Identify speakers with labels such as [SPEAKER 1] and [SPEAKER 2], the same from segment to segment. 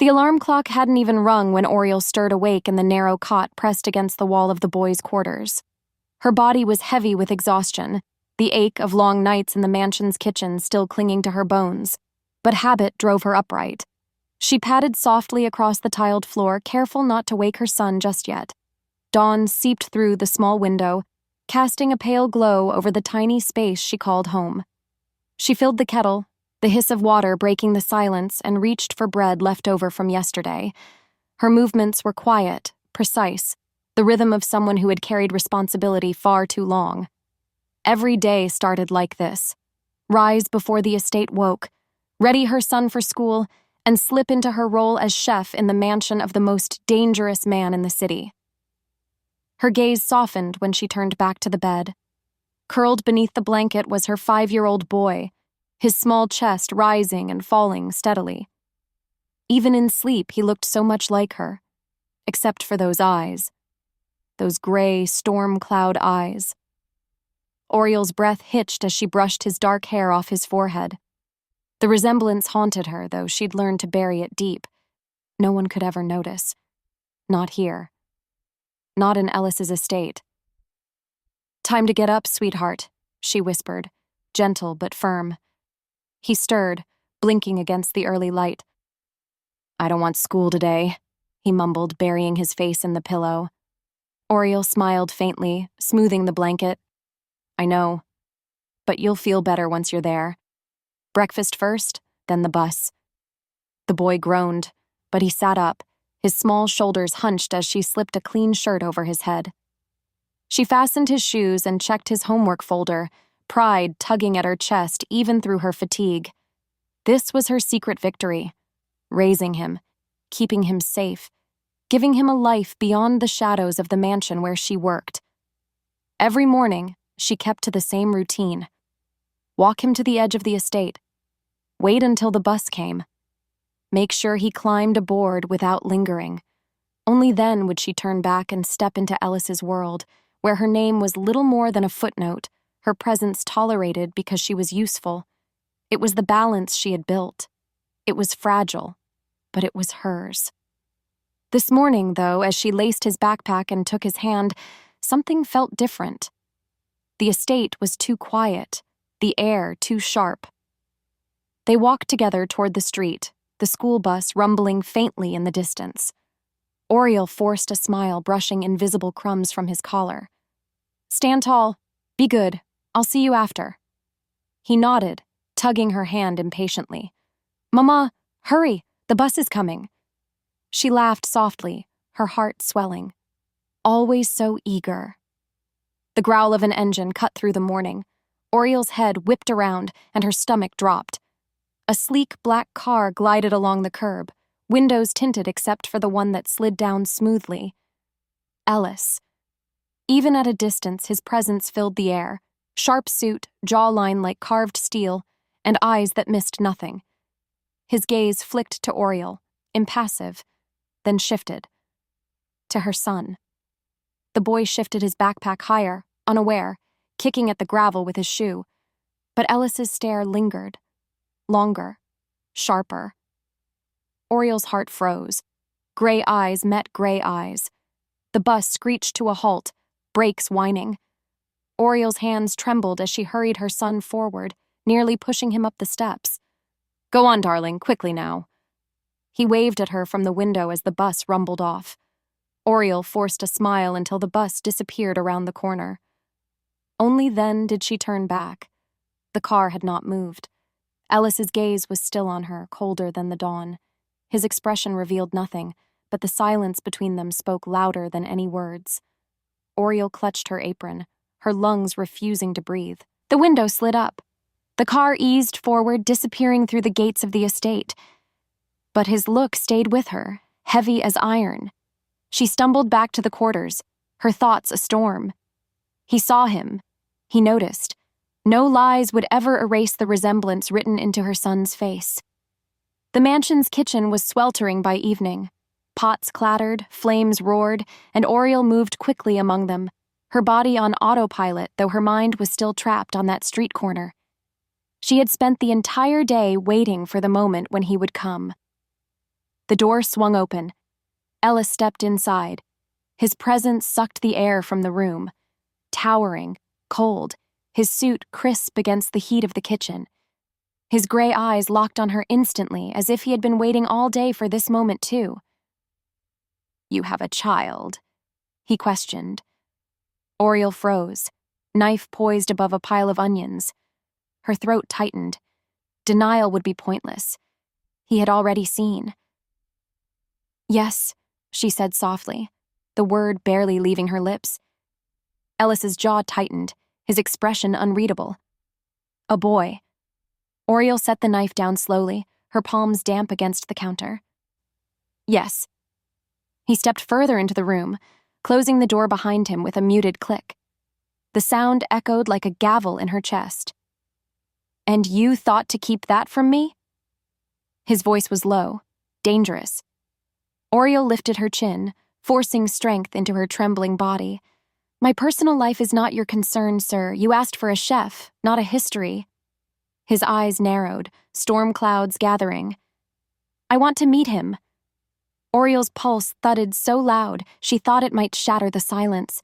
[SPEAKER 1] The alarm clock hadn't even rung when Auriel stirred awake in the narrow cot pressed against the wall of the boys' quarters. Her body was heavy with exhaustion, the ache of long nights in the mansion's kitchen still clinging to her bones, but habit drove her upright. She padded softly across the tiled floor, careful not to wake her son just yet. Dawn seeped through the small window, casting a pale glow over the tiny space she called home. She filled the kettle, the hiss of water breaking the silence, and reached for bread left over from yesterday. Her movements were quiet, precise, the rhythm of someone who had carried responsibility far too long. Every day started like this. Rise before the estate woke, ready her son for school, and slip into her role as chef in the mansion of the most dangerous man in the city. Her gaze softened when she turned back to the bed. Curled beneath the blanket was her 5-year-old boy, his small chest rising and falling steadily. Even in sleep, he looked so much like her, except for those eyes. Those gray, storm cloud eyes. Auriel's breath hitched as she brushed his dark hair off his forehead. The resemblance haunted her, though she'd learned to bury it deep. No one could ever notice. Not here. Not in Ellis's estate. "Time to get up, sweetheart," she whispered, gentle but firm. He stirred, blinking against the early light. "I don't want school today," he mumbled, burying his face in the pillow. Auriel smiled faintly, smoothing the blanket. "I know. But you'll feel better once you're there. Breakfast first, then the bus." The boy groaned, but he sat up, his small shoulders hunched as she slipped a clean shirt over his head. She fastened his shoes and checked his homework folder, pride tugging at her chest even through her fatigue. This was her secret victory, raising him, keeping him safe, giving him a life beyond the shadows of the mansion where she worked. Every morning, she kept to the same routine. Walk him to the edge of the estate. Wait until the bus came. Make sure he climbed aboard without lingering. Only then would she turn back and step into Ellis's world, where her name was little more than a footnote, her presence tolerated because she was useful. It was the balance she had built. It was fragile, but it was hers. This morning, though, as she laced his backpack and took his hand, something felt different. The estate was too quiet, the air too sharp. They walked together toward the street, the school bus rumbling faintly in the distance. Auriel forced a smile, brushing invisible crumbs from his collar. "Stand tall. Be good. I'll see you after." He nodded, tugging her hand impatiently. "Mama, hurry, the bus is coming." She laughed softly, her heart swelling. Always so eager. The growl of an engine cut through the morning. Auriel's head whipped around, and her stomach dropped. A sleek black car glided along the curb, windows tinted except for the one that slid down smoothly. Ellis. Even at a distance, his presence filled the air, sharp suit, jawline like carved steel, and eyes that missed nothing. His gaze flicked to Auriel, impassive, then shifted. To her son. The boy shifted his backpack higher, unaware, kicking at the gravel with his shoe. But Ellis's stare lingered. Longer. Sharper. Auriel's heart froze. Gray eyes met gray eyes. The bus screeched to a halt, brakes whining. Auriel's hands trembled as she hurried her son forward, nearly pushing him up the steps. "Go on, darling, quickly now." He waved at her from the window as the bus rumbled off. Auriel forced a smile until the bus disappeared around the corner. Only then did she turn back. The car had not moved. Ellis's gaze was still on her, colder than the dawn. His expression revealed nothing, but the silence between them spoke louder than any words. Auriel clutched her apron, her lungs refusing to breathe. The window slid up. The car eased forward, disappearing through the gates of the estate. But his look stayed with her, heavy as iron. She stumbled back to the quarters, her thoughts a storm. He saw him. He noticed. No lies would ever erase the resemblance written into her son's face. The mansion's kitchen was sweltering by evening. Pots clattered, flames roared, and Auriel moved quickly among them, her body on autopilot, though her mind was still trapped on that street corner. She had spent the entire day waiting for the moment when he would come. The door swung open. Ellis stepped inside. His presence sucked the air from the room. Towering, cold, his suit crisp against the heat of the kitchen. His gray eyes locked on her instantly, as if he had been waiting all day for this moment too. "You have a child?" he questioned. Auriel froze, knife poised above a pile of onions. Her throat tightened. Denial would be pointless. He had already seen. "Yes," she said softly, the word barely leaving her lips. Ellis's jaw tightened, his expression unreadable. "A boy." Auriel set the knife down slowly, her palms damp against the counter. "Yes." He stepped further into the room, closing the door behind him with a muted click. The sound echoed like a gavel in her chest. "And you thought to keep that from me?" His voice was low, dangerous. Auriel lifted her chin, forcing strength into her trembling body. "My personal life is not your concern, sir. You asked for a chef, not a history." His eyes narrowed, storm clouds gathering. "I want to meet him." Auriel's pulse thudded so loud she thought it might shatter the silence.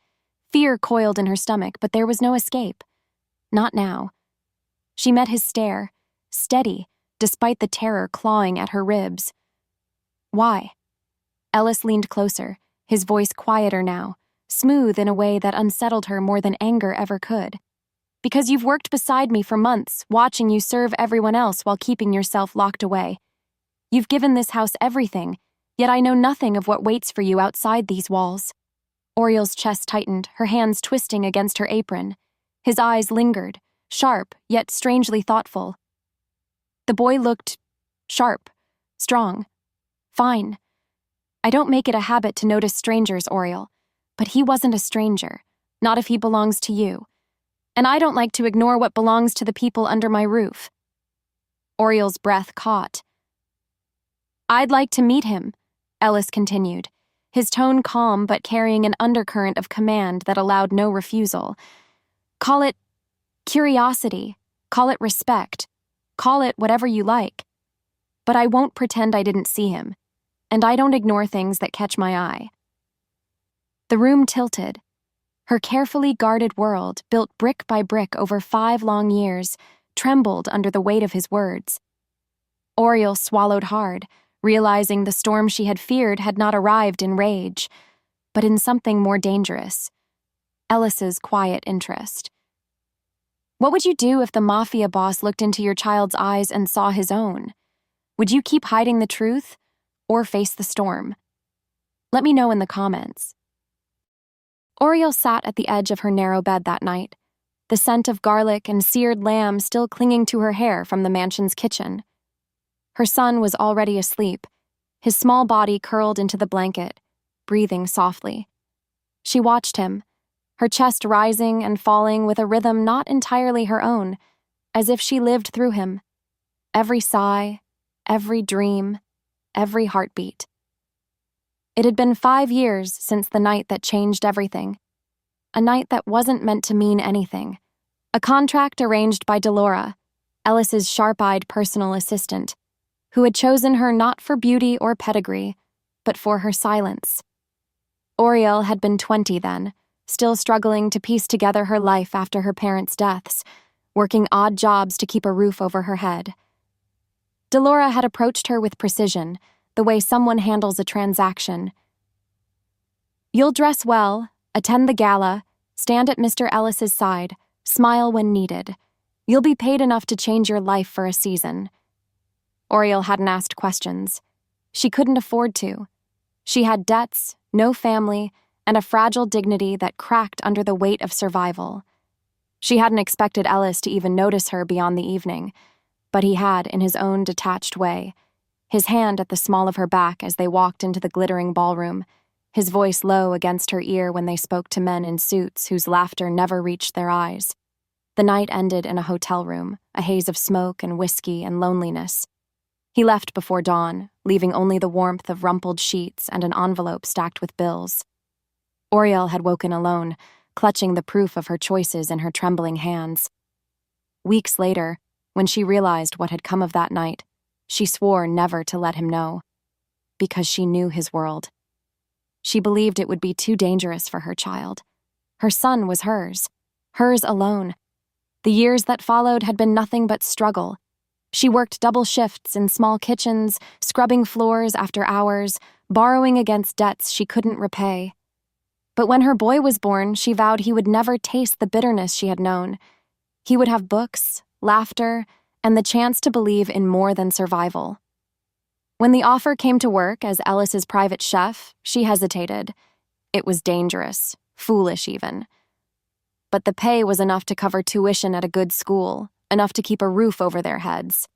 [SPEAKER 1] Fear coiled in her stomach, but there was no escape. Not now. She met his stare, steady, despite the terror clawing at her ribs. "Why?" Ellis leaned closer, his voice quieter now, smooth in a way that unsettled her more than anger ever could. "Because you've worked beside me for months, watching you serve everyone else while keeping yourself locked away. You've given this house everything, yet I know nothing of what waits for you outside these walls." Auriel's chest tightened, her hands twisting against her apron. His eyes lingered, sharp, yet strangely thoughtful. The boy looked sharp, strong, fine. "I don't make it a habit to notice strangers, Auriel, but he wasn't a stranger, not if he belongs to you. And I don't like to ignore what belongs to the people under my roof." Auriel's breath caught. "I'd like to meet him," Ellis continued, his tone calm but carrying an undercurrent of command that allowed no refusal. "Call it curiosity, call it respect, call it whatever you like. But I won't pretend I didn't see him, and I don't ignore things that catch my eye." The room tilted. Her carefully guarded world, built brick by brick over 5 long years, trembled under the weight of his words. Auriel swallowed hard, realizing the storm she had feared had not arrived in rage, but in something more dangerous. Ellis's quiet interest. "What would you do if the Mafia boss looked into your child's eyes and saw his own? Would you keep hiding the truth, or face the storm? Let me know in the comments." Auriel sat at the edge of her narrow bed that night, the scent of garlic and seared lamb still clinging to her hair from the mansion's kitchen. Her son was already asleep, his small body curled into the blanket, breathing softly. She watched him, her chest rising and falling with a rhythm not entirely her own, as if she lived through him. Every sigh, every dream, every heartbeat. It had been 5 years since the night that changed everything. A night that wasn't meant to mean anything. A contract arranged by Delora, Ellis's sharp-eyed personal assistant, who had chosen her not for beauty or pedigree, but for her silence. Auriel had been 20 then, still struggling to piece together her life after her parents' deaths, working odd jobs to keep a roof over her head. Delora had approached her with precision, the way someone handles a transaction. "You'll dress well, attend the gala, stand at Mr. Ellis's side, smile when needed. You'll be paid enough to change your life for a season." Auriel hadn't asked questions. She couldn't afford to. She had debts, no family, and a fragile dignity that cracked under the weight of survival. She hadn't expected Ellis to even notice her beyond the evening, but he had in his own detached way, his hand at the small of her back as they walked into the glittering ballroom, his voice low against her ear when they spoke to men in suits whose laughter never reached their eyes. The night ended in a hotel room, a haze of smoke and whiskey and loneliness. He left before dawn, leaving only the warmth of rumpled sheets and an envelope stacked with bills. Auriel had woken alone, clutching the proof of her choices in her trembling hands. Weeks later, when she realized what had come of that night, she swore never to let him know. because she knew his world. She believed it would be too dangerous for her child. Her son was hers alone. The years that followed had been nothing but struggle. She worked double shifts in small kitchens, scrubbing floors after hours, borrowing against debts she couldn't repay. But when her boy was born, she vowed he would never taste the bitterness she had known. He would have books, laughter, and the chance to believe in more than survival. When the offer came to work as Ellis's private chef, she hesitated. It was dangerous, foolish even. But the pay was enough to cover tuition at a good school, enough to keep a roof over their heads.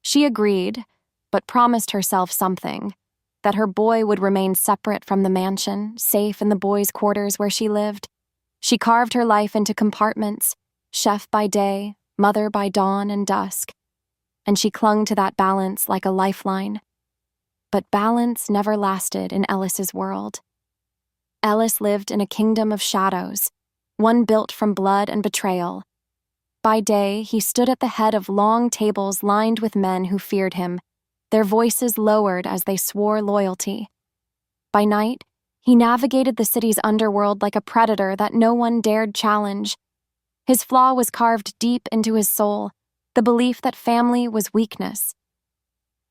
[SPEAKER 1] She agreed, but promised herself something, that her boy would remain separate from the mansion, safe in the boys' quarters where she lived. She carved her life into compartments, chef by day, mother by dawn and dusk, and she clung to that balance like a lifeline. But balance never lasted in Ellis's world. Ellis lived in a kingdom of shadows, one built from blood and betrayal. By day, he stood at the head of long tables lined with men who feared him, their voices lowered as they swore loyalty. By night, he navigated the city's underworld like a predator that no one dared challenge. His flaw was carved deep into his soul, the belief that family was weakness.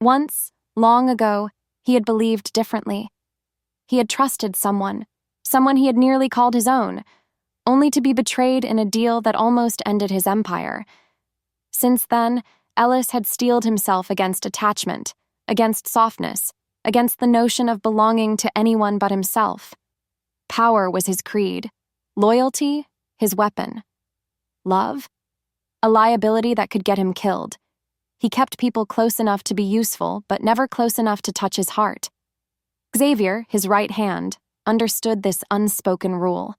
[SPEAKER 1] Once, long ago, he had believed differently. He had trusted someone he had nearly called his own, only to be betrayed in a deal that almost ended his empire. Since then, Ellis had steeled himself against attachment, against softness, against the notion of belonging to anyone but himself. Power was his creed, loyalty, his weapon. Love? A liability that could get him killed. He kept people close enough to be useful, but never close enough to touch his heart. Xavier, his right hand, understood this unspoken rule.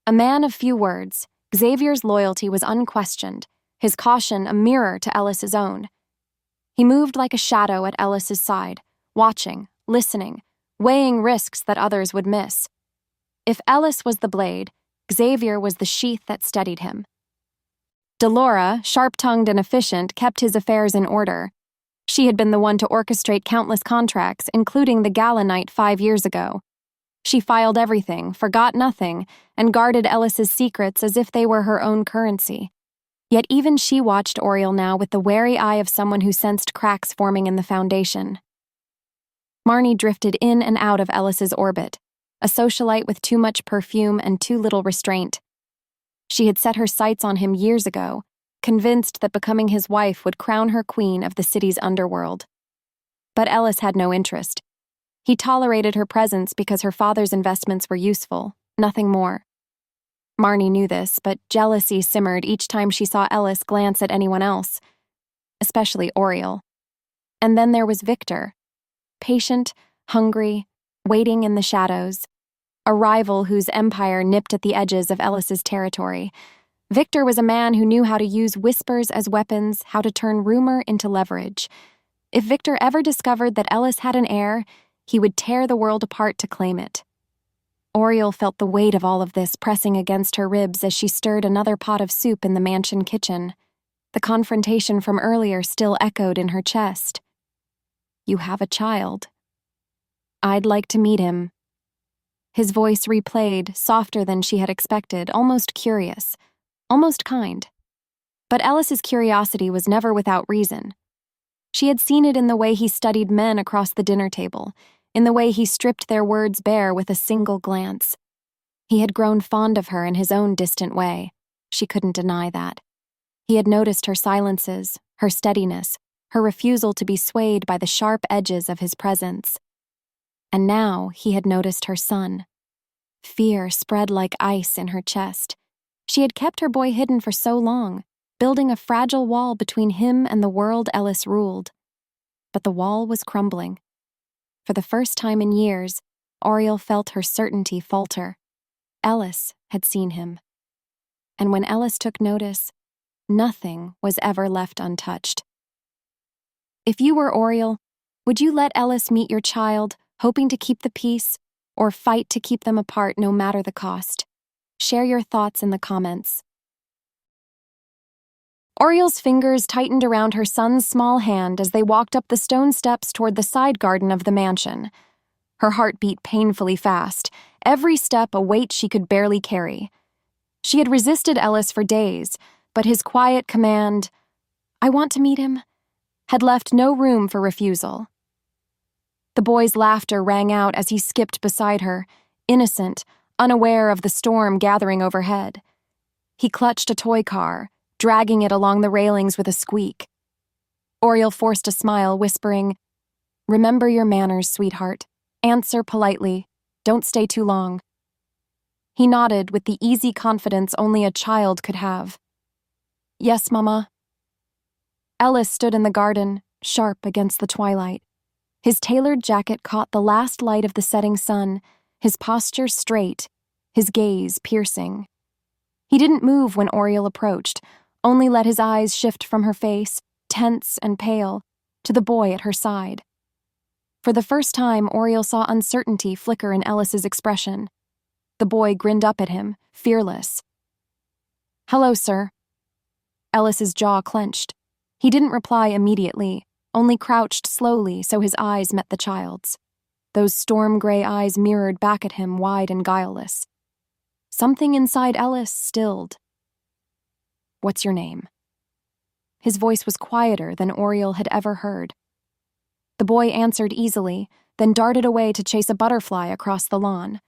[SPEAKER 1] A man of few words, Xavier's loyalty was unquestioned, his caution a mirror to Ellis's own. He moved like a shadow at Ellis's side, watching, listening, weighing risks that others would miss. If Ellis was the blade, Xavier was the sheath that steadied him. Delora, sharp-tongued and efficient, kept his affairs in order. She had been the one to orchestrate countless contracts, including the gala night 5 years ago. She filed everything, forgot nothing, and guarded Ellis's secrets as if they were her own currency. Yet even she watched Auriel now with the wary eye of someone who sensed cracks forming in the foundation. Marnie drifted in and out of Ellis's orbit, a socialite with too much perfume and too little restraint. She had set her sights on him years ago, convinced that becoming his wife would crown her queen of the city's underworld. But Ellis had no interest. He tolerated her presence because her father's investments were useful, nothing more. Marnie knew this, but jealousy simmered each time she saw Ellis glance at anyone else, especially Auriel. And then there was Victor, patient, hungry, waiting in the shadows, a rival whose empire nipped at the edges of Ellis's territory. Victor was a man who knew how to use whispers as weapons, how to turn rumor into leverage. If Victor ever discovered that Ellis had an heir, he would tear the world apart to claim it. Auriel felt the weight of all of this pressing against her ribs as she stirred another pot of soup in the mansion kitchen. The confrontation from earlier still echoed in her chest. "You have a child. I'd like to meet him." His voice replayed, softer than she had expected, almost curious, almost kind. But Ellis's curiosity was never without reason. She had seen it in the way he studied men across the dinner table, in the way he stripped their words bare with a single glance. He had grown fond of her in his own distant way. She couldn't deny that. He had noticed her silences, her steadiness, her refusal to be swayed by the sharp edges of his presence. And now he had noticed her son. Fear spread like ice in her chest. She had kept her boy hidden for so long, building a fragile wall between him and the world Ellis ruled. But the wall was crumbling. For the first time in years, Auriel felt her certainty falter. Ellis had seen him. And when Ellis took notice, nothing was ever left untouched. If you were Auriel, would you let Ellis meet your child, hoping to keep the peace, or fight to keep them apart no matter the cost? Share your thoughts in the comments. Auriel's fingers tightened around her son's small hand as they walked up the stone steps toward the side garden of the mansion. Her heart beat painfully fast, every step a weight she could barely carry. She had resisted Ellis for days, but his quiet command, "I want to meet him," had left no room for refusal. The boy's laughter rang out as he skipped beside her, innocent, unaware of the storm gathering overhead. He clutched a toy car, dragging it along the railings with a squeak. Auriel forced a smile, whispering, "Remember your manners, sweetheart. Answer politely. Don't stay too long." He nodded with the easy confidence only a child could have. "Yes, Mama." Ellis stood in the garden, sharp against the twilight. His tailored jacket caught the last light of the setting sun, his posture straight, his gaze piercing. He didn't move when Auriel approached, only let his eyes shift from her face, tense and pale, to the boy at her side. For the first time, Auriel saw uncertainty flicker in Ellis's expression. The boy grinned up at him, fearless. "Hello, sir." Ellis's jaw clenched. He didn't reply immediately, only crouched slowly so his eyes met the child's. Those storm-gray eyes mirrored back at him, wide and guileless. Something inside Ellis stilled. "What's your name?" His voice was quieter than Auriel had ever heard. The boy answered easily, then darted away to chase a butterfly across the lawn.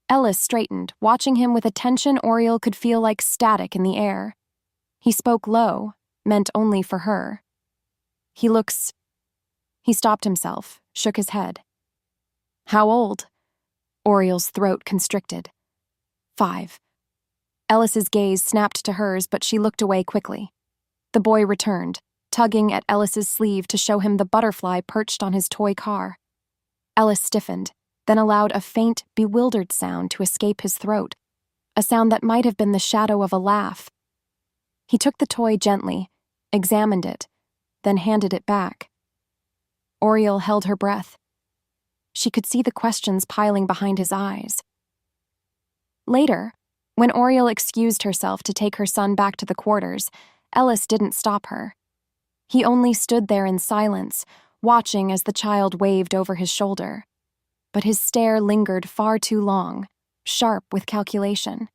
[SPEAKER 1] Ellis straightened, watching him with a tension Auriel could feel like static in the air. He spoke low, meant only for her. He stopped himself, shook his head. "How old?" Auriel's throat constricted. 5. Ellis's gaze snapped to hers, but she looked away quickly. The boy returned, tugging at Ellis's sleeve to show him the butterfly perched on his toy car. Ellis stiffened, then allowed a faint, bewildered sound to escape his throat, a sound that might have been the shadow of a laugh. He took the toy gently, examined it, then handed it back. Auriel held her breath. She could see the questions piling behind his eyes. Later, when Auriel excused herself to take her son back to the quarters, Ellis didn't stop her. He only stood there in silence, watching as the child waved over his shoulder. But his stare lingered far too long, sharp with calculation.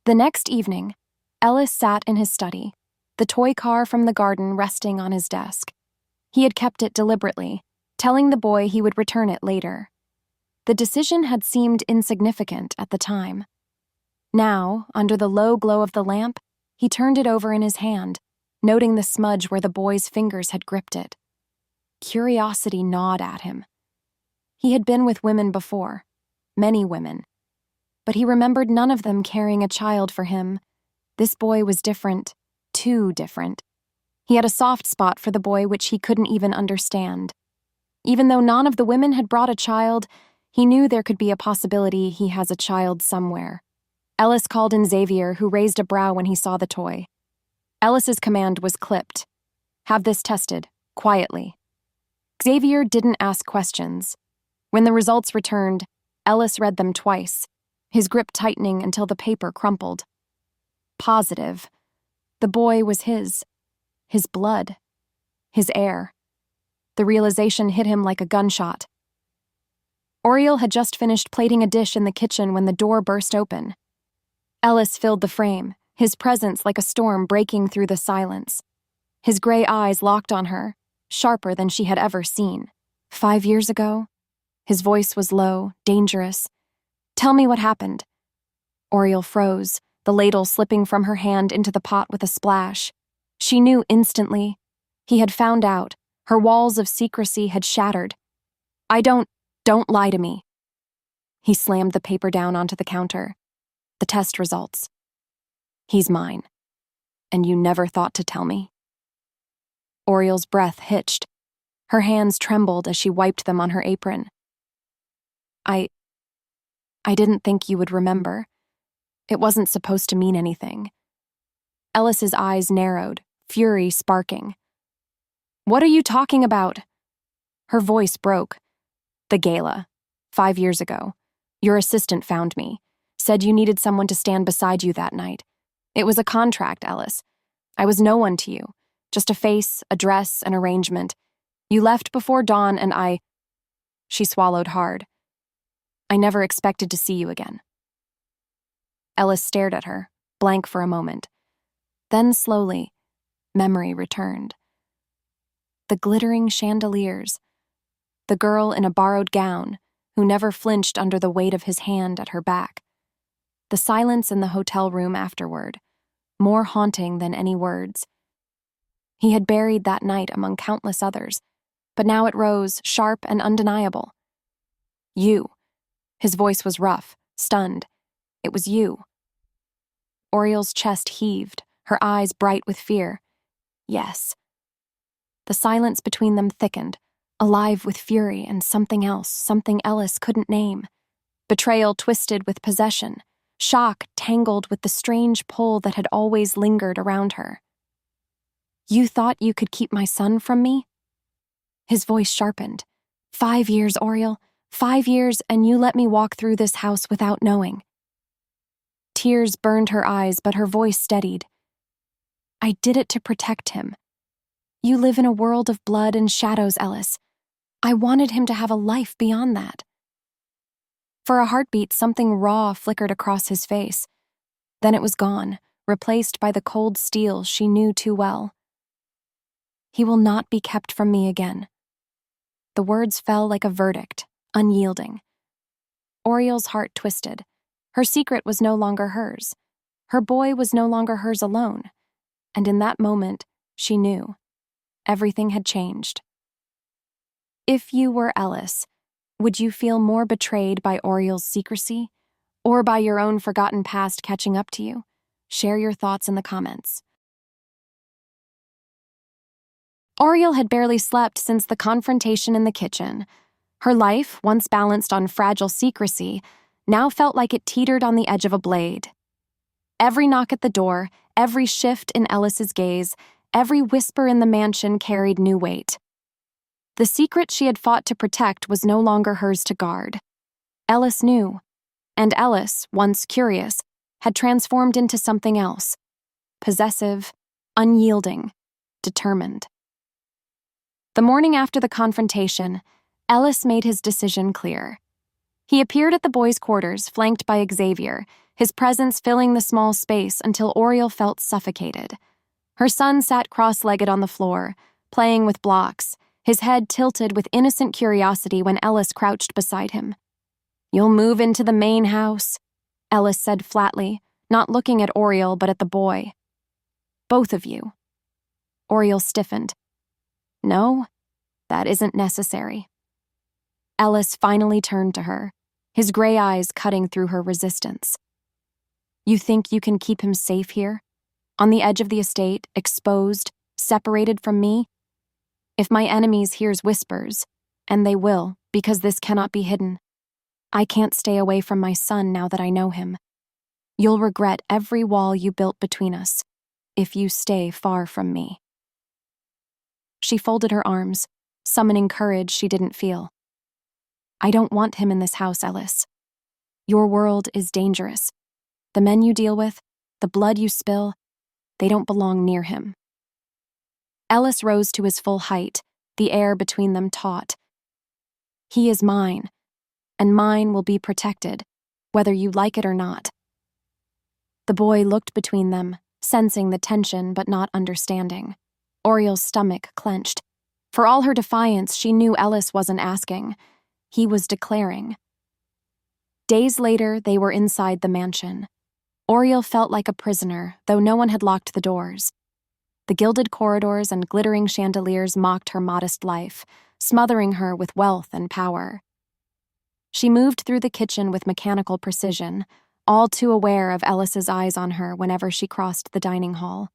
[SPEAKER 1] The next evening, Ellis sat in his study, the toy car from the garden resting on his desk. He had kept it deliberately, telling the boy he would return it later. The decision had seemed insignificant at the time. Now, under the low glow of the lamp, he turned it over in his hand, noting the smudge where the boy's fingers had gripped it. Curiosity gnawed at him. He had been with women before, many women, but he remembered none of them carrying a child for him. This boy was different, too different. He had a soft spot for the boy which he couldn't even understand. Even though none of the women had brought a child, he knew there could be a possibility he has a child somewhere. Ellis called in Xavier, who raised a brow when he saw the toy. Ellis's command was clipped. "Have this tested, quietly." Xavier didn't ask questions. When the results returned, Ellis read them twice, his grip tightening until the paper crumpled. Positive. The boy was his blood, his heir. The realization hit him like a gunshot. Auriel had just finished plating a dish in the kitchen when the door burst open. Ellis filled the frame, his presence like a storm breaking through the silence. His gray eyes locked on her, sharper than she had ever seen. 5 years ago? His voice was low, dangerous. "Tell me what happened." Auriel froze, the ladle slipping from her hand into the pot with a splash. She knew instantly. He had found out. Her walls of secrecy had shattered. Don't lie to me." He slammed the paper down onto the counter. "The test results. He's mine. And you never thought to tell me?" Auriel's breath hitched. Her hands trembled as she wiped them on her apron. I didn't think you would remember. It wasn't supposed to mean anything." Ellis's eyes narrowed, fury sparking. "What are you talking about?" Her voice broke. "The gala. 5 years ago. Your assistant found me. Said you needed someone to stand beside you that night. It was a contract, Ellis. I was no one to you, just a face, a dress, an arrangement. You left before dawn and I—" She swallowed hard. "I never expected to see you again." Ellis stared at her, blank for a moment. Then slowly, memory returned. The glittering chandeliers, the girl in a borrowed gown who never flinched under the weight of his hand at her back, the silence in the hotel room afterward, more haunting than any words. He had buried that night among countless others, but now it rose, sharp and undeniable. You. His voice was rough, stunned. It was you. Auriel's chest heaved, her eyes bright with fear. Yes. The silence between them thickened, alive with fury and something else, something Ellis couldn't name. Betrayal twisted with possession, shock tangled with the strange pull that had always lingered around her. You thought you could keep my son from me? His voice sharpened. 5 years, Auriel. 5 years, and you let me walk through this house without knowing. Tears burned her eyes, but her voice steadied. I did it to protect him. You live in a world of blood and shadows, Ellis. I wanted him to have a life beyond that. For a heartbeat, something raw flickered across his face. Then it was gone, replaced by the cold steel she knew too well. He will not be kept from me again. The words fell like a verdict, unyielding. Auriel's heart twisted. Her secret was no longer hers. Her boy was no longer hers alone. And in that moment, she knew. Everything had changed. If you were Ellis, would you feel more betrayed by Auriel's secrecy, or by your own forgotten past catching up to you? Share your thoughts in the comments. Auriel had barely slept since the confrontation in the kitchen. Her life, once balanced on fragile secrecy, now felt like it teetered on the edge of a blade. Every knock at the door, every shift in Ellis's gaze, every whisper in the mansion carried new weight. The secret she had fought to protect was no longer hers to guard. Ellis knew, and Ellis, once curious, had transformed into something else. Possessive, unyielding, determined. The morning after the confrontation, Ellis made his decision clear. He appeared at the boys' quarters, flanked by Xavier, his presence filling the small space until Auriel felt suffocated. Her son sat cross-legged on the floor, playing with blocks, his head tilted with innocent curiosity when Ellis crouched beside him. You'll move into the main house, Ellis said flatly, not looking at Auriel but at the boy. Both of you. Auriel stiffened. No, that isn't necessary. Ellis finally turned to her, his gray eyes cutting through her resistance. You think you can keep him safe here? On the edge of the estate, exposed, separated from me? If my enemies hears whispers, and they will, because this cannot be hidden, I can't stay away from my son now that I know him. You'll regret every wall you built between us, if you stay far from me. She folded her arms, summoning courage she didn't feel. I don't want him in this house, Ellis. Your world is dangerous. The men you deal with, the blood you spill, they don't belong near him. Ellis rose to his full height, the air between them taut. He is mine, and mine will be protected, whether you like it or not. The boy looked between them, sensing the tension but not understanding. Auriel's stomach clenched. For all her defiance, she knew Ellis wasn't asking. He was declaring. Days later, they were inside the mansion. Auriel felt like a prisoner, though no one had locked the doors. The gilded corridors and glittering chandeliers mocked her modest life, smothering her with wealth and power. She moved through the kitchen with mechanical precision, all too aware of Ellis's eyes on her whenever she crossed the dining hall.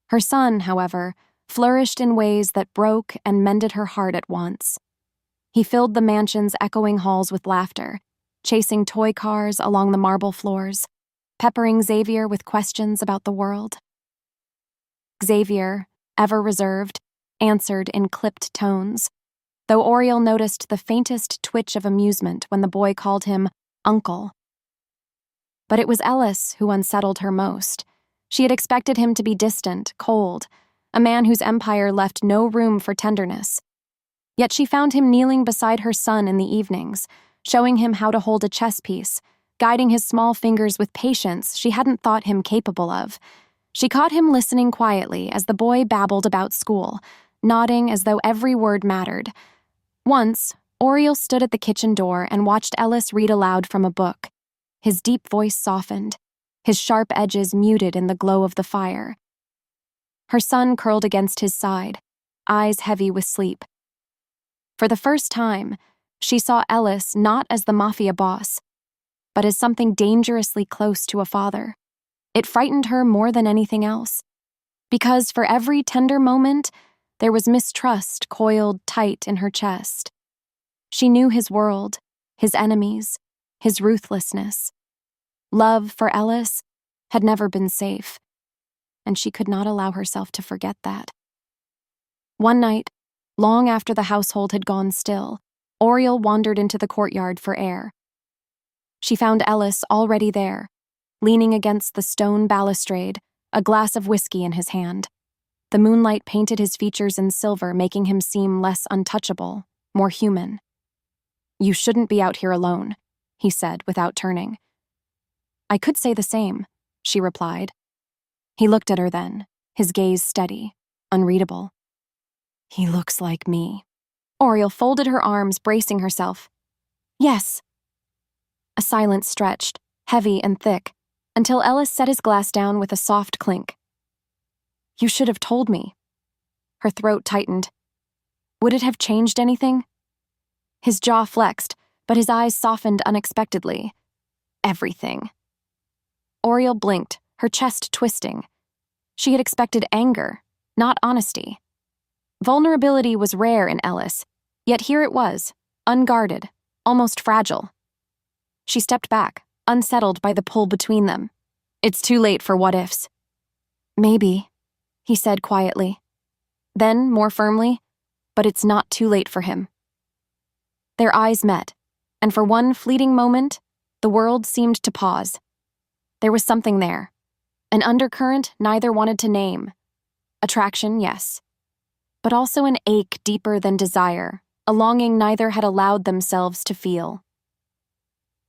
[SPEAKER 1] Her son, however, flourished in ways that broke and mended her heart at once. He filled the mansion's echoing halls with laughter, chasing toy cars along the marble floors, peppering Xavier with questions about the world. Xavier, ever reserved, answered in clipped tones, though Auriel noticed the faintest twitch of amusement when the boy called him Uncle. But it was Ellis who unsettled her most. She had expected him to be distant, cold, a man whose empire left no room for tenderness. Yet she found him kneeling beside her son in the evenings, showing him how to hold a chess piece, guiding his small fingers with patience she hadn't thought him capable of. She caught him listening quietly as the boy babbled about school, nodding as though every word mattered. Once, Auriel stood at the kitchen door and watched Ellis read aloud from a book. His deep voice softened, his sharp edges muted in the glow of the fire. Her son curled against his side, eyes heavy with sleep. For the first time, she saw Ellis not as the Mafia boss, but as something dangerously close to a father. It frightened her more than anything else, because for every tender moment, there was mistrust coiled tight in her chest. She knew his world, his enemies, his ruthlessness. Love for Ellis had never been safe, and she could not allow herself to forget that. One night, long after the household had gone still, Auriel wandered into the courtyard for air. She found Ellis already there, leaning against the stone balustrade, a glass of whiskey in his hand. The moonlight painted his features in silver, making him seem less untouchable, more human. "You shouldn't be out here alone," he said without turning. "I could say the same," she replied. He looked at her then, his gaze steady, unreadable. "He looks like me." Auriel folded her arms, bracing herself. "Yes." A silence stretched, heavy and thick, until Ellis set his glass down with a soft clink. "You should have told me." Her throat tightened. "Would it have changed anything?" His jaw flexed, but his eyes softened unexpectedly. "Everything." Auriel blinked, her chest twisting. She had expected anger, not honesty. Vulnerability was rare in Ellis, yet here it was, unguarded, almost fragile. She stepped back, unsettled by the pull between them. "It's too late for what-ifs." "Maybe," he said quietly. Then, more firmly, "But it's not too late for him." Their eyes met, and for one fleeting moment, the world seemed to pause. There was something there, an undercurrent neither wanted to name. Attraction, yes, but also an ache deeper than desire, a longing neither had allowed themselves to feel.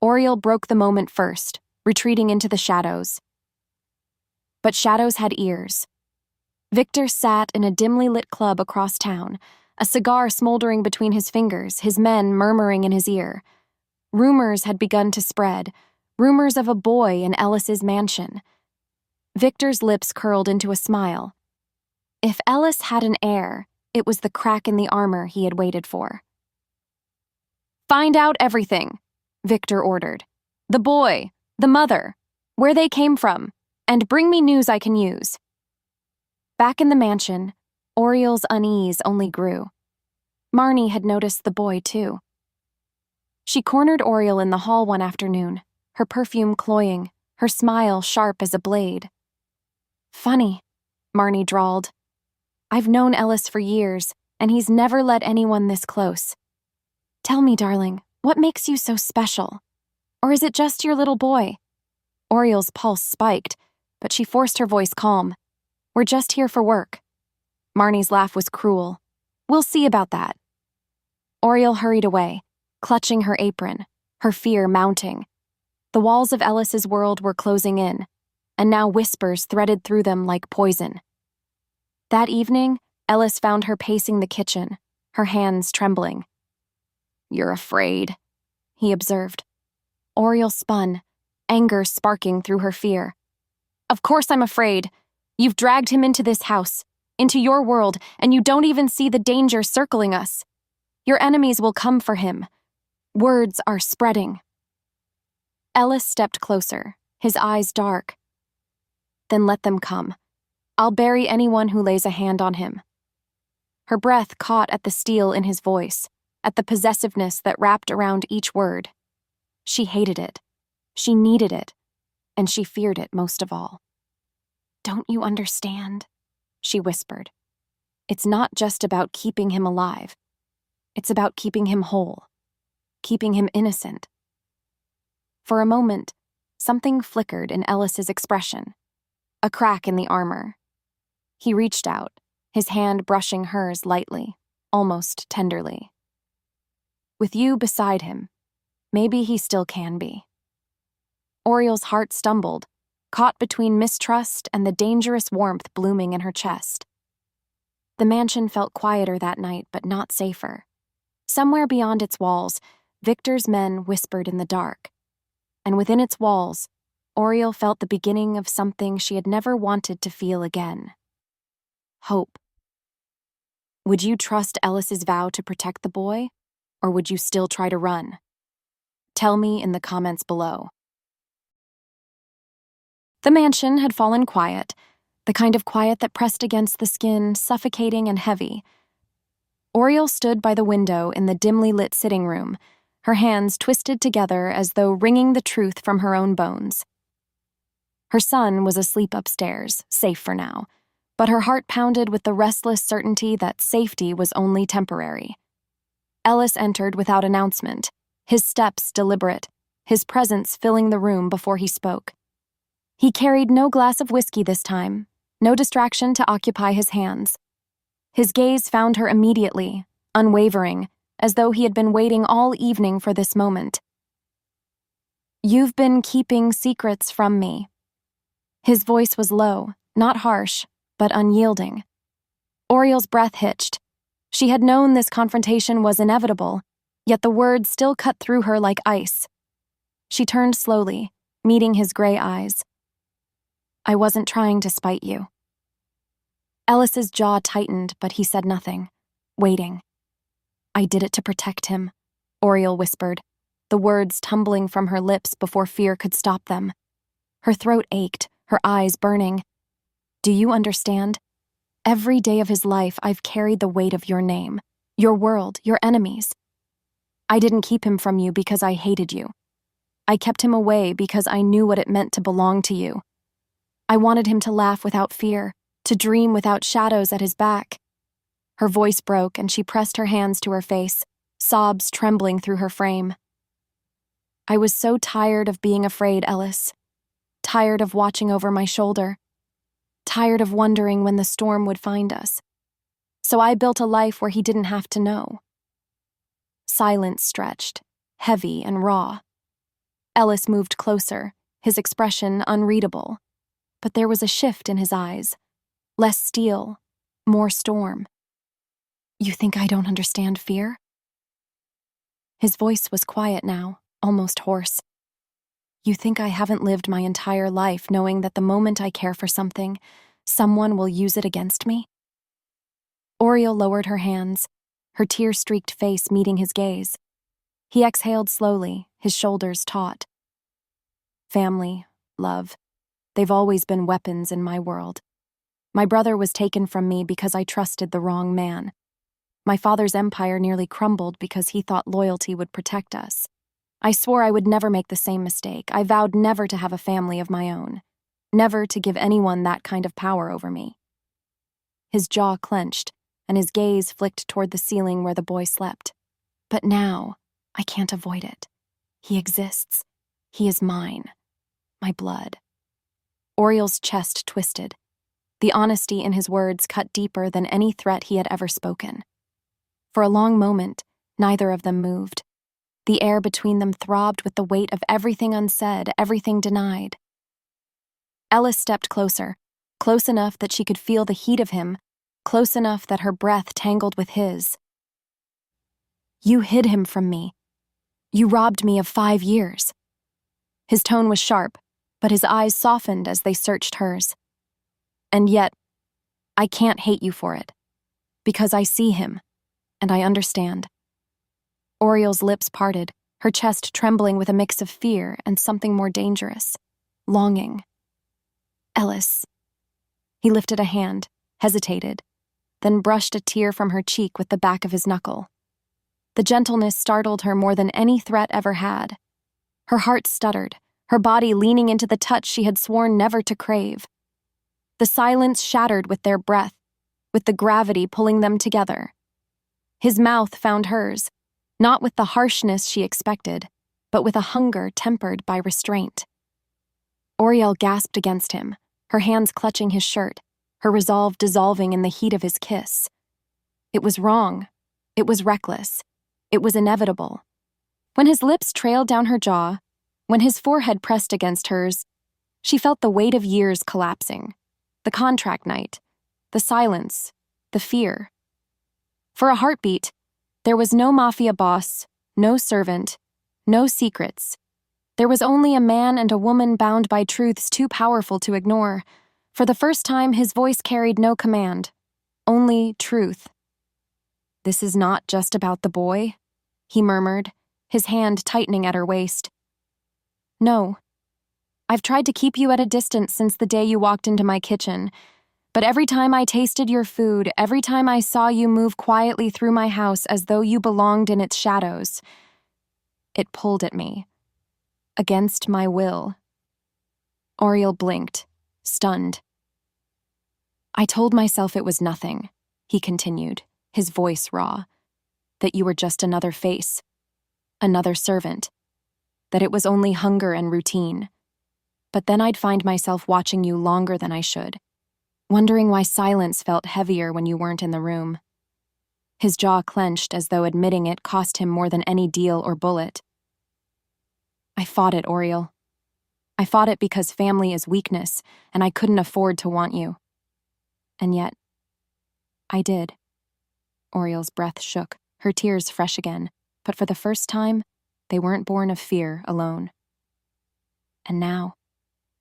[SPEAKER 1] Auriel broke the moment first, retreating into the shadows. But shadows had ears. Victor sat in a dimly lit club across town, a cigar smoldering between his fingers, his men murmuring in his ear. Rumors had begun to spread, rumors of a boy in Ellis's mansion. Victor's lips curled into a smile. If Ellis had an heir, it was the crack in the armor he had waited for. "Find out everything," Victor ordered. "The boy, the mother, where they came from, and bring me news I can use." Back in the mansion, Auriel's unease only grew. Marnie had noticed the boy, too. She cornered Auriel in the hall one afternoon, her perfume cloying, her smile sharp as a blade. "Funny," Marnie drawled. "I've known Ellis for years, and he's never let anyone this close. Tell me, darling, what makes you so special? Or is it just your little boy?" Auriel's pulse spiked, but she forced her voice calm. "We're just here for work." Marnie's laugh was cruel. "We'll see about that." Auriel hurried away, clutching her apron, her fear mounting. The walls of Ellis's world were closing in, and now whispers threaded through them like poison. That evening, Ellis found her pacing the kitchen, her hands trembling. "You're afraid," he observed. Auriel spun, anger sparking through her fear. "Of course I'm afraid. You've dragged him into this house, into your world, and you don't even see the danger circling us. Your enemies will come for him. Words are spreading." Ellis stepped closer, his eyes dark. "Then let them come. I'll bury anyone who lays a hand on him." Her breath caught at the steel in his voice, at the possessiveness that wrapped around each word. She hated it. She needed it. And she feared it most of all. "Don't you understand?" she whispered. "It's not just about keeping him alive. It's about keeping him whole, keeping him innocent." For a moment, something flickered in Ellis's expression. a crack in the armor. He reached out, his hand brushing hers lightly, almost tenderly. With you beside him, maybe he still can be. Auriel's heart stumbled, caught between mistrust and the dangerous warmth blooming in her chest. The mansion felt quieter that night, but not safer. Somewhere beyond its walls, Victor's men whispered in the dark. And within its walls, Auriel felt the beginning of something she had never wanted to feel again. Hope. Would you trust Ellis's vow to protect the boy, or would you still try to run? Tell me in the comments below. The mansion had fallen quiet, the kind of quiet that pressed against the skin, suffocating and heavy. Auriel stood by the window in the dimly lit sitting room, her hands twisted together as though wringing the truth from her own bones. Her son was asleep upstairs, safe for now, but her heart pounded with the restless certainty that safety was only temporary. Ellis entered without announcement, his steps deliberate, his presence filling the room before he spoke. He carried no glass of whiskey this time, no distraction to occupy his hands. His gaze found her immediately, unwavering, as though he had been waiting all evening for this moment. You've been keeping secrets from me. His voice was low, not harsh, but unyielding. Auriel's breath hitched. She had known this confrontation was inevitable, yet the words still cut through her like ice. She turned slowly, meeting his gray eyes. I wasn't trying to spite you. Ellis's jaw tightened, but he said nothing, waiting. I did it to protect him, Auriel whispered, the words tumbling from her lips before fear could stop them. Her throat ached, her eyes burning. Do you understand? Every day of his life I've carried the weight of your name, your world, your enemies. I didn't keep him from you because I hated you. I kept him away because I knew what it meant to belong to you. I wanted him to laugh without fear, to dream without shadows at his back. Her voice broke and she pressed her hands to her face, sobs trembling through her frame. I was so tired of being afraid, Ellis. Tired of watching over my shoulder. Tired of wondering when the storm would find us. So I built a life where he didn't have to know. Silence stretched, heavy and raw. Ellis moved closer, his expression unreadable. But there was a shift in his eyes. Less steel, more storm. You think I don't understand fear? His voice was quiet now, almost hoarse. You think I haven't lived my entire life knowing that the moment I care for something, someone will use it against me? Auriel lowered her hands, her tear-streaked face meeting his gaze. He exhaled slowly, his shoulders taut. Family, love, they've always been weapons in my world. My brother was taken from me because I trusted the wrong man. My father's empire nearly crumbled because he thought loyalty would protect us. I swore I would never make the same mistake. I vowed never to have a family of my own, never to give anyone that kind of power over me. His jaw clenched, and his gaze flicked toward the ceiling where the boy slept. But now, I can't avoid it. He exists. He is mine. My blood. Auriel's chest twisted. The honesty in his words cut deeper than any threat he had ever spoken. For a long moment, neither of them moved. The air between them throbbed with the weight of everything unsaid, everything denied. Ellis stepped closer, close enough that she could feel the heat of him, close enough that her breath tangled with his. You hid him from me. You robbed me of 5 years. His tone was sharp, but his eyes softened as they searched hers. And yet, I can't hate you for it, because I see him, and I understand. Auriel's lips parted, her chest trembling with a mix of fear and something more dangerous, longing. Ellis. He lifted a hand, hesitated, then brushed a tear from her cheek with the back of his knuckle. The gentleness startled her more than any threat ever had. Her heart stuttered, her body leaning into the touch she had sworn never to crave. The silence shattered with their breath, with the gravity pulling them together. His mouth found hers, not with the harshness she expected, but with a hunger tempered by restraint. Auriel gasped against him, her hands clutching his shirt, her resolve dissolving in the heat of his kiss. It was wrong. It was reckless. It was inevitable. When his lips trailed down her jaw, when his forehead pressed against hers, she felt the weight of years collapsing. The contract night, the silence, the fear. For a heartbeat, there was no mafia boss, no servant, no secrets. There was only a man and a woman bound by truths too powerful to ignore. For the first time, his voice carried no command, only truth. "This is not just about the boy," he murmured, his hand tightening at her waist. "No. I've tried to keep you at a distance since the day you walked into my kitchen, but every time I tasted your food, every time I saw you move quietly through my house as though you belonged in its shadows, it pulled at me, against my will." Auriel blinked, stunned. "I told myself it was nothing," he continued, his voice raw, "that you were just another face, another servant, that it was only hunger and routine. But then I'd find myself watching you longer than I should, wondering why silence felt heavier when you weren't in the room." His jaw clenched as though admitting it cost him more than any deal or bullet. "I fought it, Auriel. I fought it because family is weakness, and I couldn't afford to want you. And yet, I did." Auriel's breath shook, her tears fresh again, but for the first time, they weren't born of fear alone. "And now,"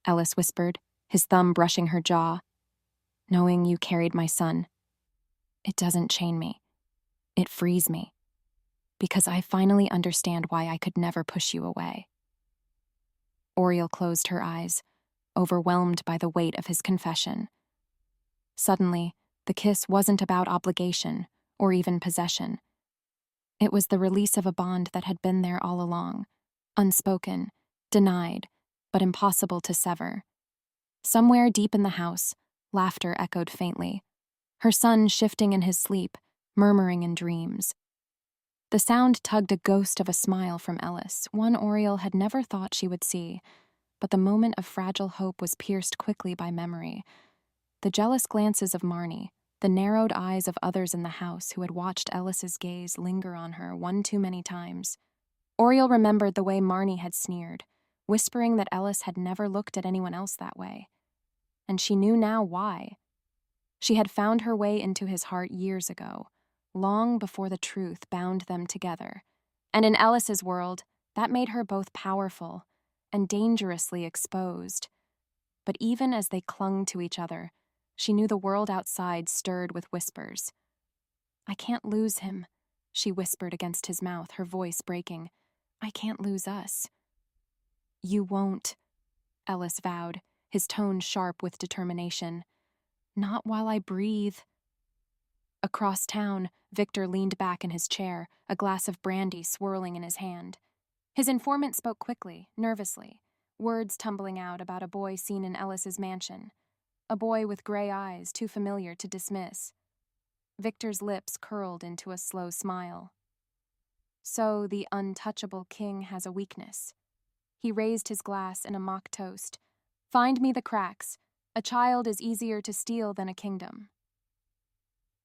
[SPEAKER 1] Ellis whispered, his thumb brushing her jaw, "knowing you carried my son, it doesn't chain me. It frees me. Because I finally understand why I could never push you away." Auriel closed her eyes, overwhelmed by the weight of his confession. Suddenly, the kiss wasn't about obligation or even possession. It was the release of a bond that had been there all along, unspoken, denied, but impossible to sever. Somewhere deep in the house, laughter echoed faintly, her son shifting in his sleep, murmuring in dreams. The sound tugged a ghost of a smile from Ellis, one Auriel had never thought she would see, but the moment of fragile hope was pierced quickly by memory. The jealous glances of Marnie, the narrowed eyes of others in the house who had watched Ellis's gaze linger on her one too many times. Auriel remembered the way Marnie had sneered, whispering that Ellis had never looked at anyone else that way. And she knew now why. She had found her way into his heart years ago, long before the truth bound them together. And in Ellis's world, that made her both powerful and dangerously exposed. But even as they clung to each other, she knew the world outside stirred with whispers. "I can't lose him," she whispered against his mouth, her voice breaking. "I can't lose us." "You won't," Ellis vowed, his tone sharp with determination. "Not while I breathe." Across town, Victor leaned back in his chair, a glass of brandy swirling in his hand. His informant spoke quickly, nervously, words tumbling out about a boy seen in Ellis's mansion, a boy with gray eyes too familiar to dismiss. Victor's lips curled into a slow smile. "So the untouchable king has a weakness." He raised his glass in a mock toast. "Find me the cracks. A child is easier to steal than a kingdom."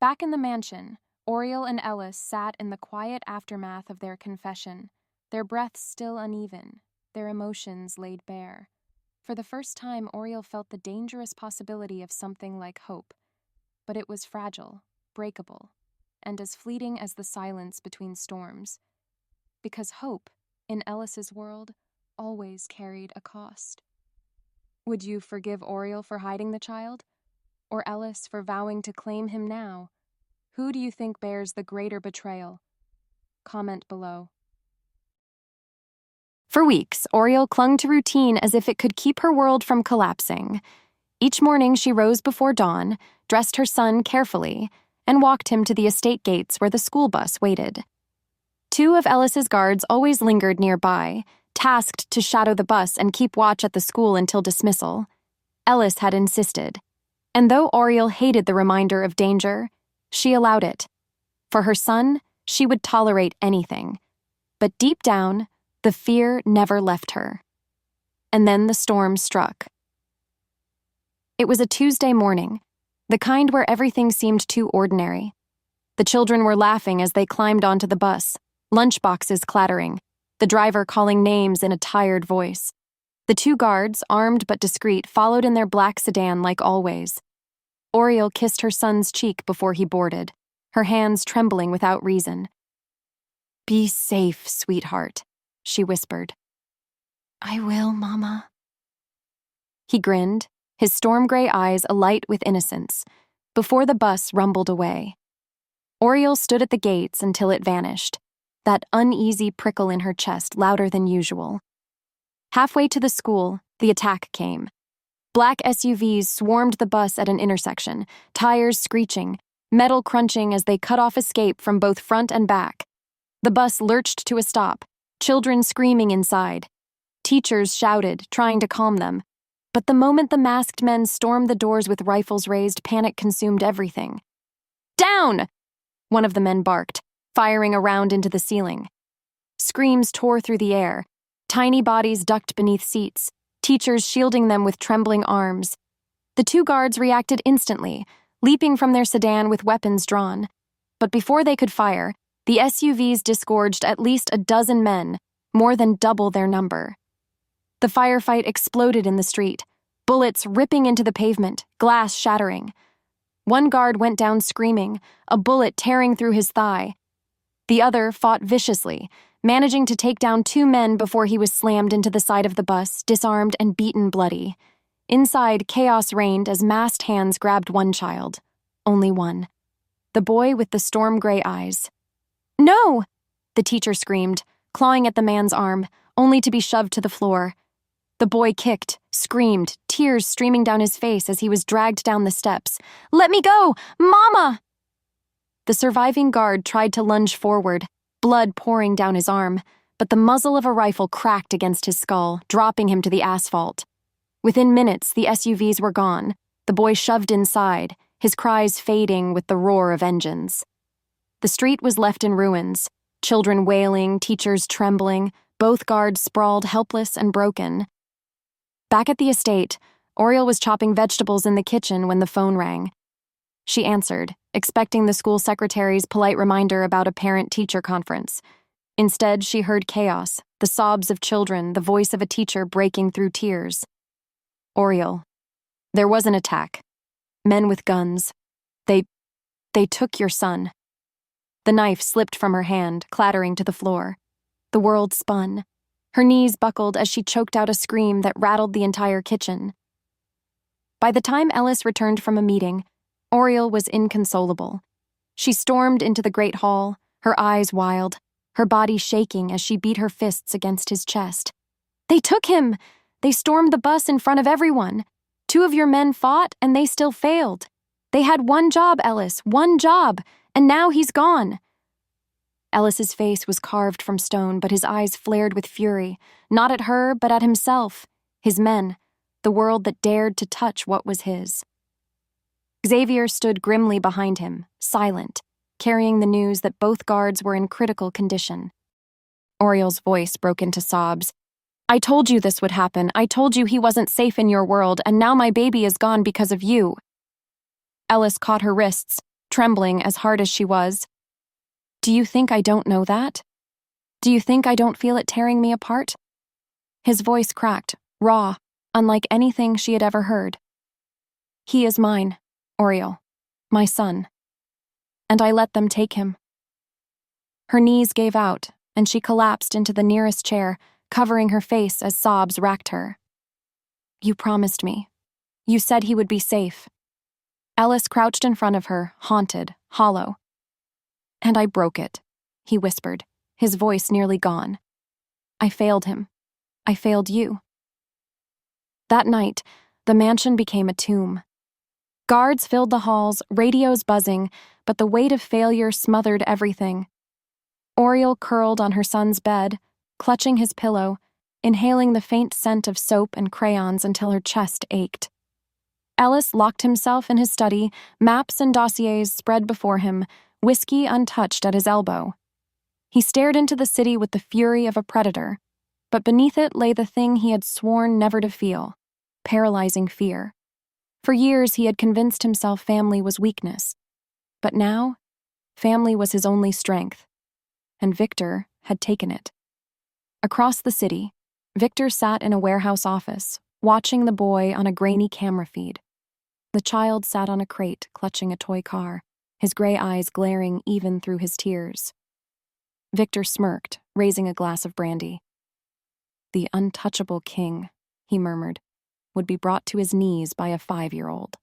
[SPEAKER 1] Back in the mansion, Auriel and Ellis sat in the quiet aftermath of their confession, their breaths still uneven, their emotions laid bare. For the first time, Auriel felt the dangerous possibility of something like hope, but it was fragile, breakable, and as fleeting as the silence between storms. Because hope, in Ellis's world, always carried a cost. Would you forgive Auriel for hiding the child? Or Ellis for vowing to claim him now? Who do you think bears the greater betrayal? Comment below. For weeks, Auriel clung to routine as if it could keep her world from collapsing. Each morning she rose before dawn, dressed her son carefully, and walked him to the estate gates where the school bus waited. Two of Ellis's guards always lingered nearby, tasked to shadow the bus and keep watch at the school until dismissal. Ellis had insisted. And though Auriel hated the reminder of danger, she allowed it. For her son, she would tolerate anything. But deep down, the fear never left her. And then the storm struck. It was a Tuesday morning, the kind where everything seemed too ordinary. The children were laughing as they climbed onto the bus, lunchboxes clattering, the driver calling names in a tired voice. The two guards, armed but discreet, followed in their black sedan like always. Auriel kissed her son's cheek before he boarded, her hands trembling without reason. "Be safe, sweetheart," she whispered. "I will, Mama." He grinned, his storm-gray eyes alight with innocence, before the bus rumbled away. Auriel stood at the gates until it vanished, that uneasy prickle in her chest louder than usual. Halfway to the school, the attack came. Black SUVs swarmed the bus at an intersection, tires screeching, metal crunching as they cut off escape from both front and back. The bus lurched to a stop, children screaming inside. Teachers shouted, trying to calm them. But the moment the masked men stormed the doors with rifles raised, panic consumed everything. "Down!" one of the men barked, firing a round into the ceiling. Screams tore through the air. Tiny bodies ducked beneath seats, teachers shielding them with trembling arms. The two guards reacted instantly, leaping from their sedan with weapons drawn. But before they could fire, the SUVs disgorged at least a dozen men, more than double their number. The firefight exploded in the street, bullets ripping into the pavement, glass shattering. One guard went down screaming, a bullet tearing through his thigh. The other fought viciously, managing to take down two men before he was slammed into the side of the bus, disarmed and beaten bloody. Inside, chaos reigned as masked hands grabbed one child. Only one. The boy with the storm-gray eyes. "No!" the teacher screamed, clawing at the man's arm, only to be shoved to the floor. The boy kicked, screamed, tears streaming down his face as he was dragged down the steps. "Let me go! Mama!" The surviving guard tried to lunge forward, blood pouring down his arm, but the muzzle of a rifle cracked against his skull, dropping him to the asphalt. Within minutes, the SUVs were gone, the boy shoved inside, his cries fading with the roar of engines. The street was left in ruins, children wailing, teachers trembling, both guards sprawled helpless and broken. Back at the estate, Auriel was chopping vegetables in the kitchen when the phone rang. She answered, expecting the school secretary's polite reminder about a parent-teacher conference. Instead, she heard chaos, the sobs of children, the voice of a teacher breaking through tears. "Auriel, there was an attack. Men with guns. They took your son." The knife slipped from her hand, clattering to the floor. The world spun. Her knees buckled as she choked out a scream that rattled the entire kitchen. By the time Ellis returned from a meeting, Auriel was inconsolable. She stormed into the great hall, her eyes wild, her body shaking as she beat her fists against his chest. "They took him! They stormed the bus in front of everyone. 2 of your men fought, and they still failed. They had one job, Ellis, one job, and now he's gone." Ellis's face was carved from stone, but his eyes flared with fury, not at her, but at himself, his men, the world that dared to touch what was his. Xavier stood grimly behind him, silent, carrying the news that both guards were in critical condition. Auriel's voice broke into sobs. "I told you this would happen. I told you he wasn't safe in your world, and now my baby is gone because of you." Ellis caught her wrists, trembling as hard as she was. "Do you think I don't know that? Do you think I don't feel it tearing me apart?" His voice cracked, raw, unlike anything she had ever heard. "He is mine, Auriel, my son. And I let them take him." Her knees gave out, and she collapsed into the nearest chair, covering her face as sobs racked her. "You promised me. You said he would be safe." Ellis crouched in front of her, haunted, hollow. "And I broke it," he whispered, his voice nearly gone. "I failed him. I failed you." That night, the mansion became a tomb. Guards filled the halls, radios buzzing, but the weight of failure smothered everything. Auriel curled on her son's bed, clutching his pillow, inhaling the faint scent of soap and crayons until her chest ached. Ellis locked himself in his study, maps and dossiers spread before him, whiskey untouched at his elbow. He stared into the city with the fury of a predator, but beneath it lay the thing he had sworn never to feel, paralyzing fear. For years, he had convinced himself family was weakness. But now, family was his only strength, and Victor had taken it. Across the city, Victor sat in a warehouse office, watching the boy on a grainy camera feed. The child sat on a crate, clutching a toy car, his gray eyes glaring even through his tears. Victor smirked, raising a glass of brandy. The untouchable king, he murmured, would be brought to his knees by a 5-year-old.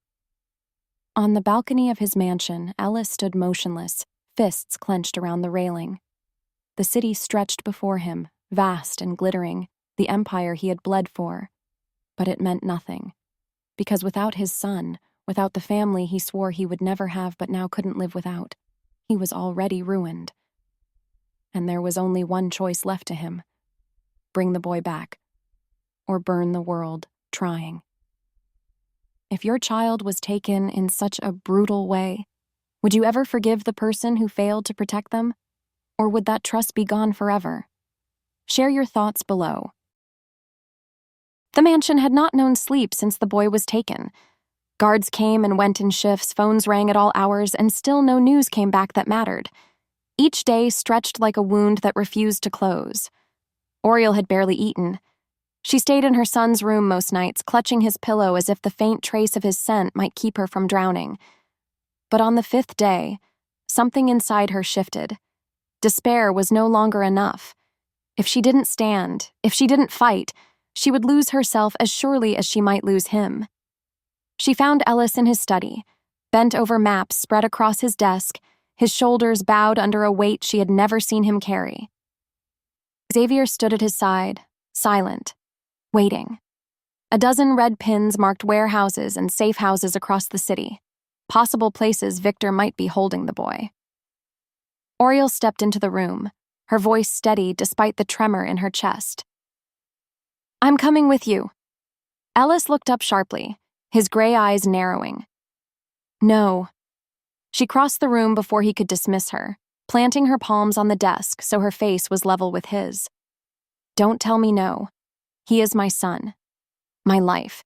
[SPEAKER 1] On the balcony of his mansion, Ellis stood motionless, fists clenched around the railing. The city stretched before him, vast and glittering, the empire he had bled for. But it meant nothing, because without his son, without the family he swore he would never have but now couldn't live without, he was already ruined. And there was only one choice left to him: bring the boy back, or burn the world trying. If your child was taken in such a brutal way, would you ever forgive the person who failed to protect them? Or would that trust be gone forever? Share your thoughts below. The mansion had not known sleep since the boy was taken. Guards came and went in shifts, phones rang at all hours, and still no news came back that mattered. Each day stretched like a wound that refused to close. Auriel had barely eaten. She stayed in her son's room most nights, clutching his pillow as if the faint trace of his scent might keep her from drowning. But on the 5th day, something inside her shifted. Despair was no longer enough. If she didn't stand, if she didn't fight, she would lose herself as surely as she might lose him. She found Ellis in his study, bent over maps spread across his desk, his shoulders bowed under a weight she had never seen him carry. Xavier stood at his side, silent, waiting. A dozen red pins marked warehouses and safe houses across the city, possible places Victor might be holding the boy. Auriel stepped into the room, her voice steady despite the tremor in her chest. "I'm coming with you." Ellis looked up sharply, his gray eyes narrowing. "No." She crossed the room before he could dismiss her, planting her palms on the desk so her face was level with his. "Don't tell me no. He is my son. My life.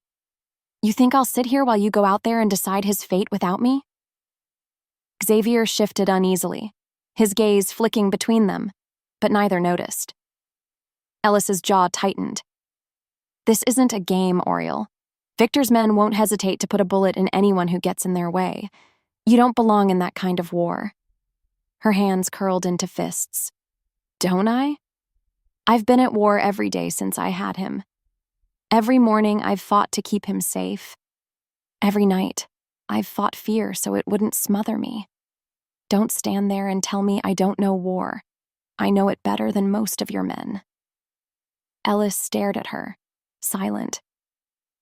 [SPEAKER 1] You think I'll sit here while you go out there and decide his fate without me?" Xavier shifted uneasily, his gaze flicking between them, but neither noticed. Ellis's jaw tightened. "This isn't a game, Auriel. Victor's men won't hesitate to put a bullet in anyone who gets in their way. You don't belong in that kind of war." Her hands curled into fists. "Don't I? I've been at war every day since I had him. Every morning I've fought to keep him safe. Every night I've fought fear so it wouldn't smother me. Don't stand there and tell me I don't know war. I know it better than most of your men." Ellis stared at her, silent.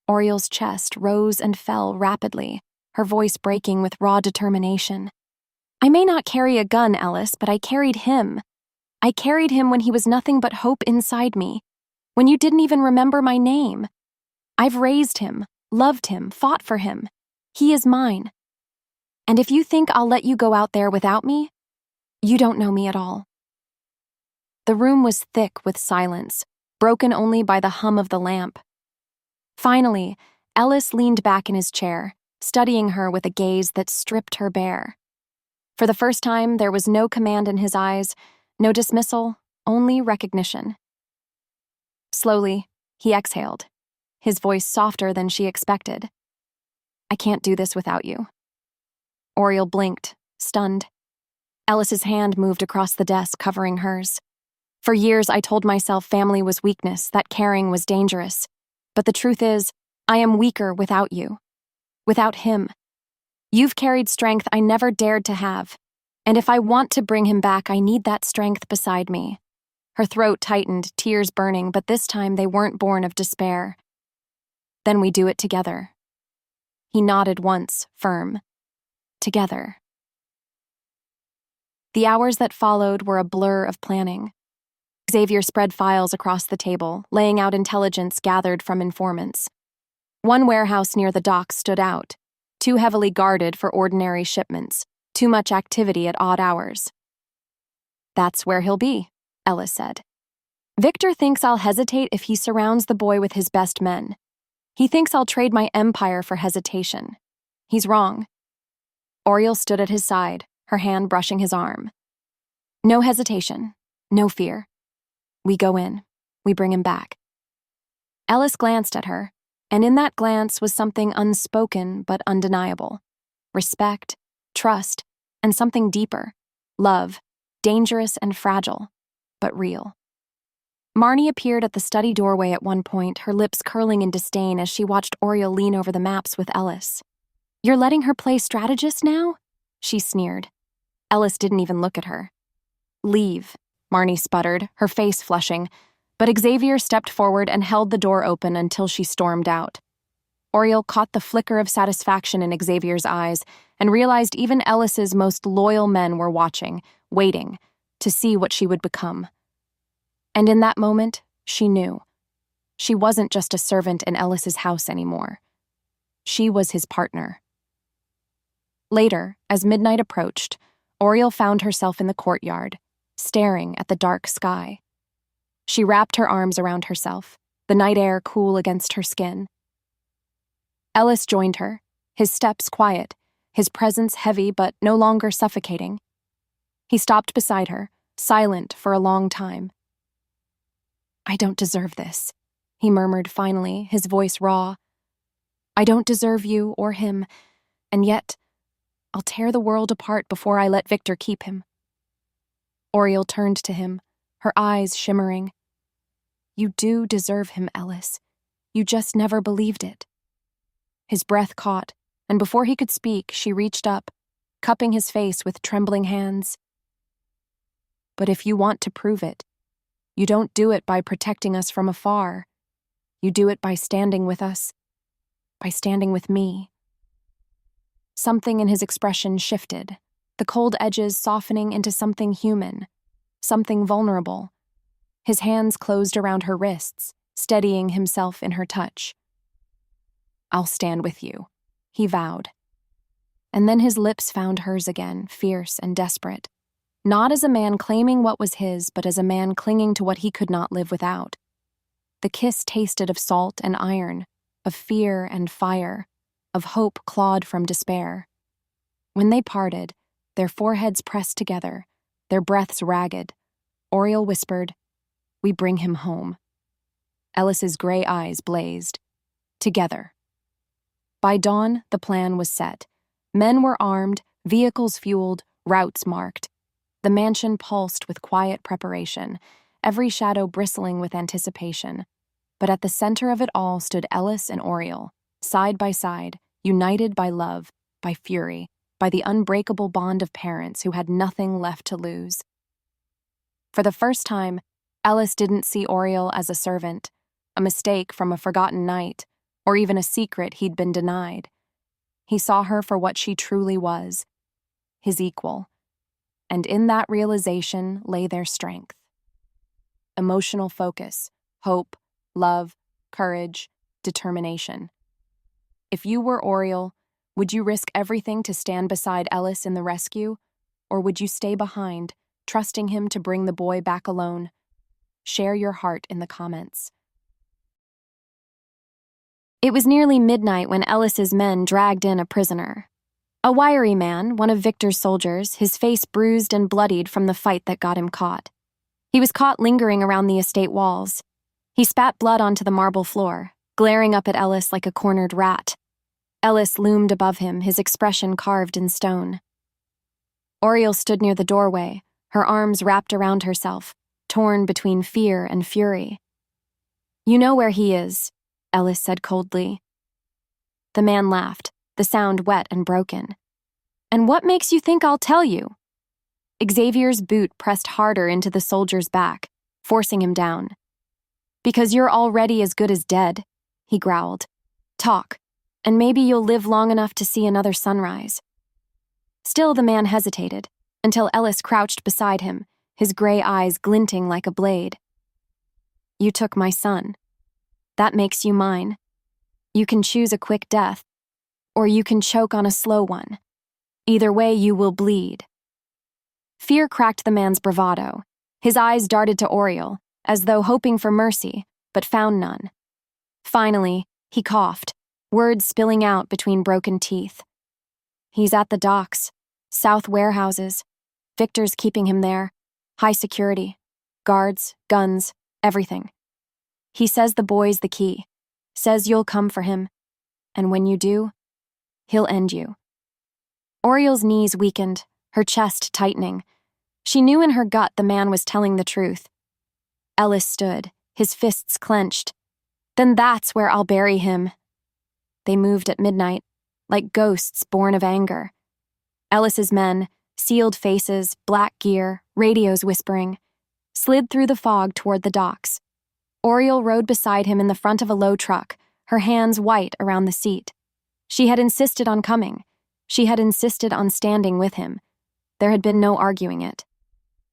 [SPEAKER 1] Auriel's chest rose and fell rapidly, her voice breaking with raw determination. "I may not carry a gun, Ellis, but I carried him. I carried him when he was nothing but hope inside me, when you didn't even remember my name. I've raised him, loved him, fought for him. He is mine. And if you think I'll let you go out there without me, you don't know me at all." The room was thick with silence, broken only by the hum of the lamp. Finally, Ellis leaned back in his chair, studying her with a gaze that stripped her bare. For the first time, there was no command in his eyes, no dismissal, only recognition. Slowly, he exhaled, his voice softer than she expected. "I can't do this without you." Auriel blinked, stunned. Ellis's hand moved across the desk, covering hers. "For years, I told myself family was weakness, that caring was dangerous. But the truth is, I am weaker without you. Without him. You've carried strength I never dared to have. And if I want to bring him back, I need that strength beside me." Her throat tightened, tears burning, but this time they weren't born of despair. "Then we do it together." He nodded once, firm. Together. The hours that followed were a blur of planning. Xavier spread files across the table, laying out intelligence gathered from informants. One warehouse near the docks stood out, too heavily guarded for ordinary shipments, too much activity at odd hours. "That's where he'll be," Ellis said. "Victor thinks I'll hesitate if he surrounds the boy with his best men. He thinks I'll trade my empire for hesitation. He's wrong. Auriel stood at his side, her hand brushing his arm. No hesitation, no fear. We go in. We bring him back. Ellis glanced at her, and in that glance was something unspoken but undeniable. Respect, trust, and something deeper. Love, dangerous and fragile, but real. Marnie appeared at the study doorway at one point, her lips curling in disdain as she watched Auriel lean over the maps with Ellis. You're letting her play strategist now? She sneered. Ellis didn't even look at her. Leave, Marnie sputtered, her face flushing, but Xavier stepped forward and held the door open until she stormed out. Auriel caught the flicker of satisfaction in Xavier's eyes and realized even Ellis's most loyal men were watching, waiting, to see what she would become. And in that moment, she knew. She wasn't just a servant in Ellis's house anymore. She was his partner. Later, as midnight approached, Auriel found herself in the courtyard, staring at the dark sky. She wrapped her arms around herself, the night air cool against her skin. Ellis joined her, his steps quiet, his presence heavy but no longer suffocating. He stopped beside her, silent for a long time. I don't deserve this, he murmured finally, his voice raw. I don't deserve you or him, and yet I'll tear the world apart before I let Victor keep him. Auriel turned to him, her eyes shimmering. You do deserve him, Ellis. You just never believed it. His breath caught, and before he could speak, she reached up, cupping his face with trembling hands. But if you want to prove it, you don't do it by protecting us from afar. You do it by standing with us, by standing with me. Something in his expression shifted, the cold edges softening into something human, something vulnerable. His hands closed around her wrists, steadying himself in her touch. I'll stand with you, he vowed. And then his lips found hers again, fierce and desperate. Not as a man claiming what was his, but as a man clinging to what he could not live without. The kiss tasted of salt and iron, of fear and fire, of hope clawed from despair. When they parted, their foreheads pressed together, their breaths ragged, Auriel whispered, We bring him home. Ellis's gray eyes blazed. Together. By dawn, the plan was set. Men were armed, vehicles fueled, routes marked. The mansion pulsed with quiet preparation, every shadow bristling with anticipation. But at the center of it all stood Ellis and Auriel, side by side, united by love, by fury, by the unbreakable bond of parents who had nothing left to lose. For the first time, Ellis didn't see Auriel as a servant, a mistake from a forgotten night, or even a secret he'd been denied. He saw her for what she truly was, his equal. And in that realization lay their strength. Emotional focus, hope, love, courage, determination. If you were Auriel, would you risk everything to stand beside Ellis in the rescue? Or would you stay behind, trusting him to bring the boy back alone? Share your heart in the comments. It was nearly midnight when Ellis's men dragged in a prisoner. A wiry man, one of Victor's soldiers, his face bruised and bloodied from the fight that got him caught. He was caught lingering around the estate walls. He spat blood onto the marble floor, glaring up at Ellis like a cornered rat. Ellis loomed above him, his expression carved in stone. Auriel stood near the doorway, her arms wrapped around herself, torn between fear and fury. You know where he is, Ellis said coldly. The man laughed, the sound wet and broken. And what makes you think I'll tell you? Xavier's boot pressed harder into the soldier's back, forcing him down. Because you're already as good as dead, he growled. Talk, and maybe you'll live long enough to see another sunrise. Still the man hesitated, until Ellis crouched beside him, his gray eyes glinting like a blade. You took my son. That makes you mine. You can choose a quick death, or you can choke on a slow one. Either way, you will bleed. Fear cracked the man's bravado. His eyes darted to Auriel, as though hoping for mercy, but found none. Finally, He coughed, words spilling out between broken teeth. He's at the docks, south warehouses. Victor's keeping him there. High security. Guards, guns, everything. He says the boy's the key. Says you'll come for him. And when you do, he'll end you. Auriel's knees weakened, her chest tightening. She knew in her gut the man was telling the truth. Ellis stood, his fists clenched. Then that's where I'll bury him. They moved at midnight, like ghosts born of anger. Ellis's men, sealed faces, black gear, radios whispering, slid through the fog toward the docks. Auriel rode beside him in the front of a low truck, her hands white around the seat. She had insisted on coming. She had insisted on standing with him. There had been no arguing it.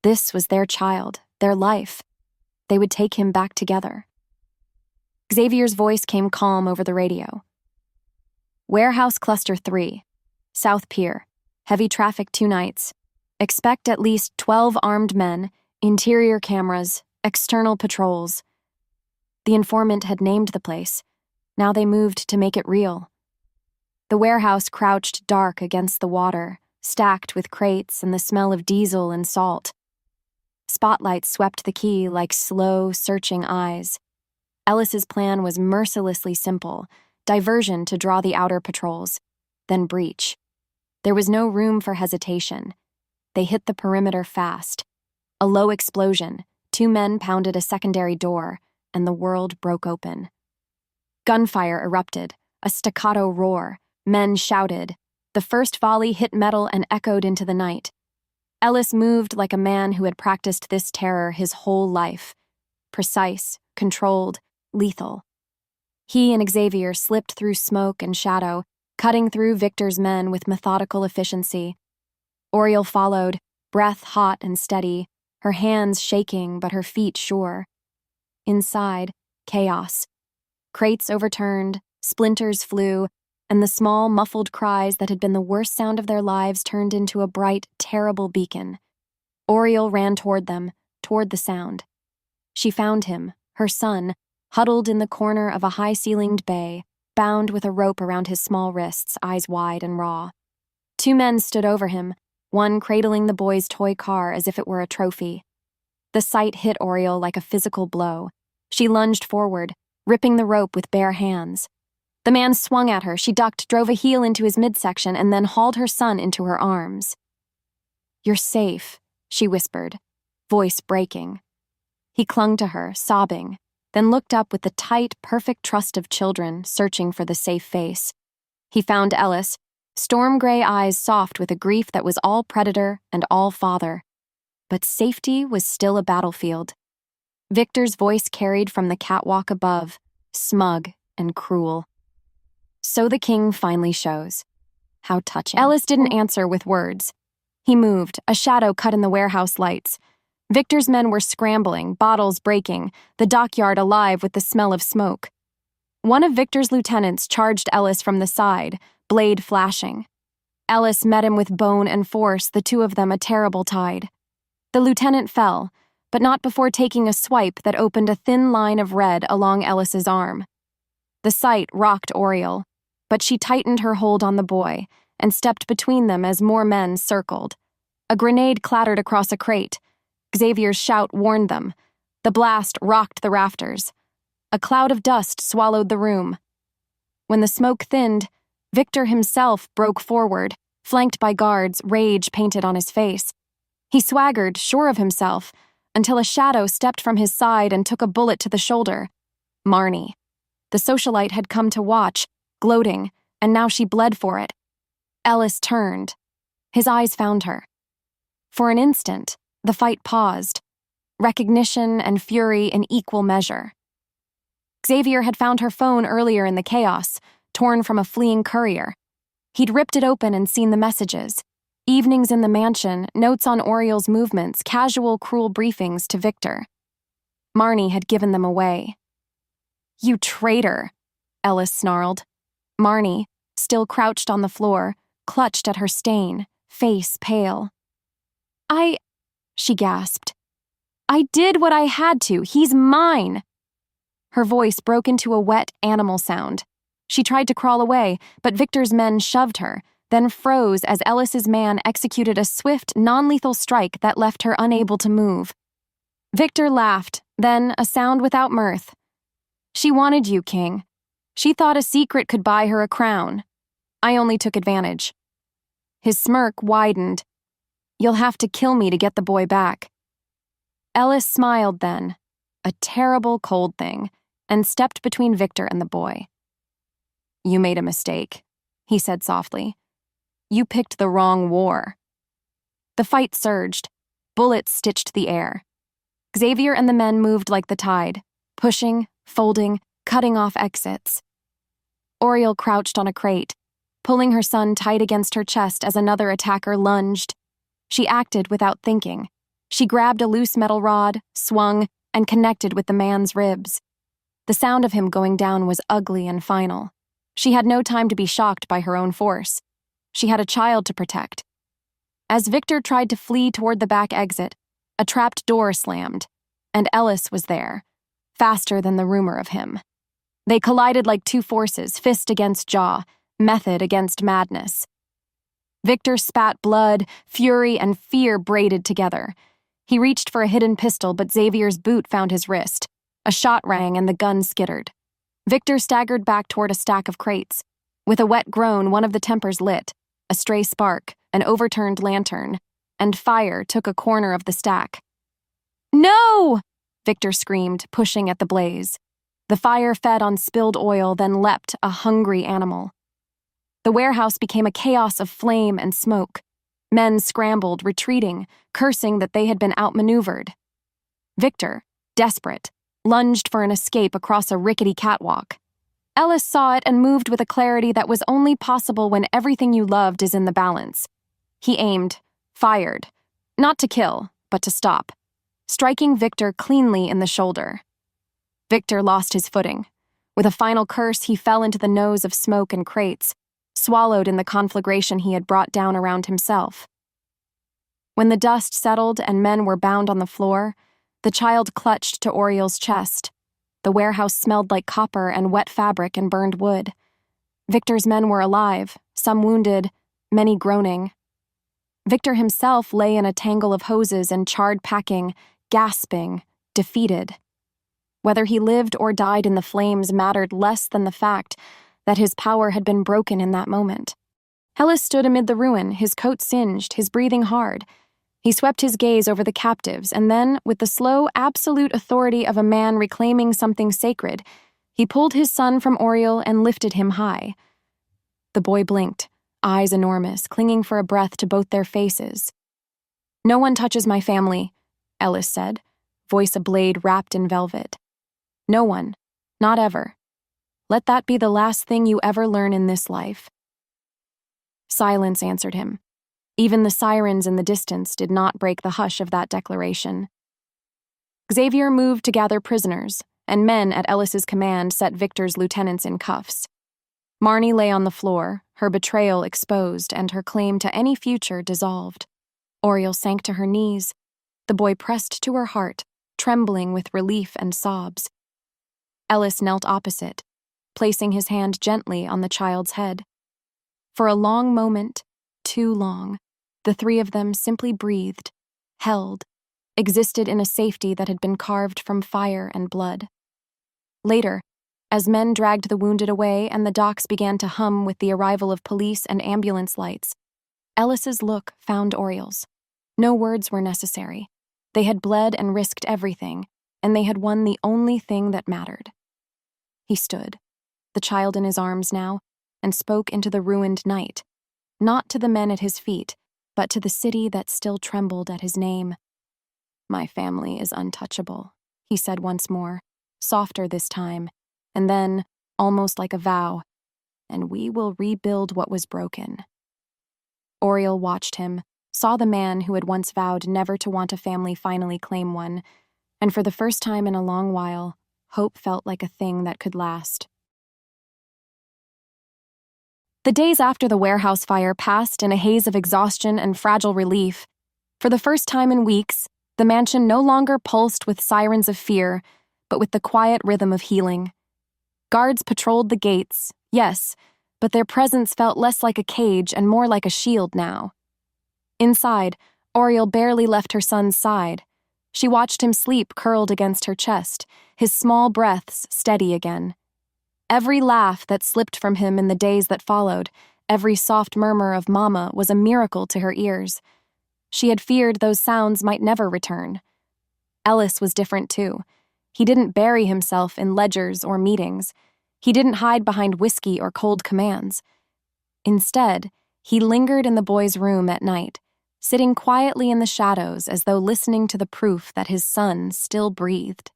[SPEAKER 1] This was their child, their life. They would take him back together. Xavier's voice came calm over the radio. Warehouse Cluster 3, South Pier. Heavy traffic 2 nights. Expect at least 12 armed men, interior cameras, external patrols. The informant had named the place. Now they moved to make it real. The warehouse crouched dark against the water, stacked with crates and the smell of diesel and salt. Spotlights swept the quay like slow, searching eyes. Ellis's plan was mercilessly simple: diversion to draw the outer patrols, then breach. There was no room for hesitation. They hit the perimeter fast. A low explosion, 2 men pounded a secondary door, and the world broke open. Gunfire erupted, a staccato roar. Men shouted. The first volley hit metal and echoed into the night. Ellis moved like a man who had practiced this terror his whole life. Precise, controlled, lethal. He and Xavier slipped through smoke and shadow, cutting through Victor's men with methodical efficiency. Auriel followed, breath hot and steady, her hands shaking but her feet sure. Inside, chaos. Crates overturned, splinters flew, and the small, muffled cries that had been the worst sound of their lives turned into a bright, terrible beacon. Auriel ran toward them, toward the sound. She found him, her son, huddled in the corner of a high-ceilinged bay, bound with a rope around his small wrists, eyes wide and raw. 2 men stood over him, one cradling the boy's toy car as if it were a trophy. The sight hit Auriel like a physical blow. She lunged forward, ripping the rope with bare hands. The man swung at her. She ducked, drove a heel into his midsection, and then hauled her son into her arms. "You're safe," she whispered, voice breaking. He clung to her, sobbing, then looked up with the tight, perfect trust of children, searching for the safe face. He found Ellis, storm-gray eyes soft with a grief that was all predator and all father. But safety was still a battlefield. Victor's voice carried from the catwalk above, smug and cruel. "So the king finally shows." How touching. Ellis didn't answer with words. He moved, a shadow cut in the warehouse lights. Victor's men were scrambling, bottles breaking, the dockyard alive with the smell of smoke. One of Victor's lieutenants charged Ellis from the side, blade flashing. Ellis met him with bone and force, the 2 of them a terrible tide. The lieutenant fell, but not before taking a swipe that opened a thin line of red along Ellis's arm. The sight rocked Auriel, but she tightened her hold on the boy and stepped between them as more men circled. A grenade clattered across a crate. Xavier's shout warned them. The blast rocked the rafters. A cloud of dust swallowed the room. When the smoke thinned, Victor himself broke forward, flanked by guards, rage painted on his face. He swaggered, sure of himself, until a shadow stepped from his side and took a bullet to the shoulder. Marnie. The socialite had come to watch, gloating, and now she bled for it. Ellis turned. His eyes found her. For an instant, the fight paused. Recognition and fury in equal measure. Xavier had found her phone earlier in the chaos, torn from a fleeing courier. He'd ripped it open and seen the messages. Evenings in the mansion, notes on Auriel's movements, casual, cruel briefings to Victor. Marnie had given them away. "You traitor," Ellis snarled. Marnie, still crouched on the floor, clutched at her stain, face pale. She gasped. "I did what I had to. He's mine." Her voice broke into a wet animal sound. She tried to crawl away, but Victor's men shoved her, then froze as Ellis's man executed a swift, non-lethal strike that left her unable to move. Victor laughed, then a sound without mirth. She wanted you, King. She thought a secret could buy her a crown. I only took advantage. His smirk widened. You'll have to kill me to get the boy back. Ellis smiled then, a terrible cold thing, and stepped between Victor and the boy. You made a mistake, he said softly. You picked the wrong war. The fight surged. Bullets stitched the air. Xavier and the men moved like the tide, pushing, folding, cutting off exits. Auriel crouched on a crate, pulling her son tight against her chest as another attacker lunged. She acted without thinking. She grabbed a loose metal rod, swung, and connected with the man's ribs. The sound of him going down was ugly and final. She had no time to be shocked by her own force. She had a child to protect. As Victor tried to flee toward the back exit, a trapped door slammed, and Ellis was there, faster than the rumor of him. They collided like two forces, fist against jaw, method against madness. Victor spat blood, fury, and fear braided together. He reached for a hidden pistol, but Xavier's boot found his wrist. A shot rang and the gun skittered. Victor staggered back toward a stack of crates. With a wet groan, one of the tempers lit, a stray spark, an overturned lantern, and fire took a corner of the stack. No! Victor screamed, pushing at the blaze. The fire fed on spilled oil, then leapt, a hungry animal. The warehouse became a chaos of flame and smoke. Men scrambled, retreating, cursing that they had been outmaneuvered. Victor, desperate, lunged for an escape across a rickety catwalk. Ellis saw it and moved with a clarity that was only possible when everything you loved is in the balance. He aimed, fired, not to kill, but to stop, striking Victor cleanly in the shoulder. Victor lost his footing. With a final curse, he fell into the nose of smoke and crates, swallowed in the conflagration he had brought down around himself. When the dust settled and men were bound on the floor, the child clutched to Auriel's chest. The warehouse smelled like copper and wet fabric and burned wood. Victor's men were alive, some wounded, many groaning. Victor himself lay in a tangle of hoses and charred packing, gasping, defeated. Whether he lived or died in the flames mattered less than the fact that his power had been broken in that moment. Ellis stood amid the ruin, his coat singed, his breathing hard. He swept his gaze over the captives, and then, with the slow, absolute authority of a man reclaiming something sacred, he pulled his son from Auriel and lifted him high. The boy blinked, eyes enormous, clinging for a breath to both their faces. "No one touches my family," Ellis said, voice a blade wrapped in velvet. "No one. Not ever. Let that be the last thing you ever learn in this life." Silence answered him. Even the sirens in the distance did not break the hush of that declaration. Xavier moved to gather prisoners, and men at Ellis's command set Victor's lieutenants in cuffs. Marnie lay on the floor, her betrayal exposed and her claim to any future dissolved. Auriel sank to her knees. The boy pressed to her heart, trembling with relief and sobs. Ellis knelt opposite, placing his hand gently on the child's head. For a long moment, too long, the three of them simply breathed, held, existed in a safety that had been carved from fire and blood. Later, as men dragged the wounded away and the docks began to hum with the arrival of police and ambulance lights, Ellis's look found Auriel's. No words were necessary. They had bled and risked everything, and they had won the only thing that mattered. He stood, the child in his arms now, and spoke into the ruined night, not to the men at his feet, but to the city that still trembled at his name. "My family is untouchable," he said once more, softer this time, and then, almost like a vow, "and we will rebuild what was broken." Auriel watched him, saw the man who had once vowed never to want a family finally claim one, and for the first time in a long while, hope felt like a thing that could last. The days after the warehouse fire passed in a haze of exhaustion and fragile relief. For the first time in weeks, the mansion no longer pulsed with sirens of fear, but with the quiet rhythm of healing. Guards patrolled the gates, yes, but their presence felt less like a cage and more like a shield now. Inside, Auriel barely left her son's side. She watched him sleep curled against her chest, his small breaths steady again. Every laugh that slipped from him in the days that followed, every soft murmur of "Mama" was a miracle to her ears. She had feared those sounds might never return. Ellis was different too. He didn't bury himself in ledgers or meetings. He didn't hide behind whiskey or cold commands. Instead, he lingered in the boy's room at night, sitting quietly in the shadows as though listening to the proof that his son still breathed.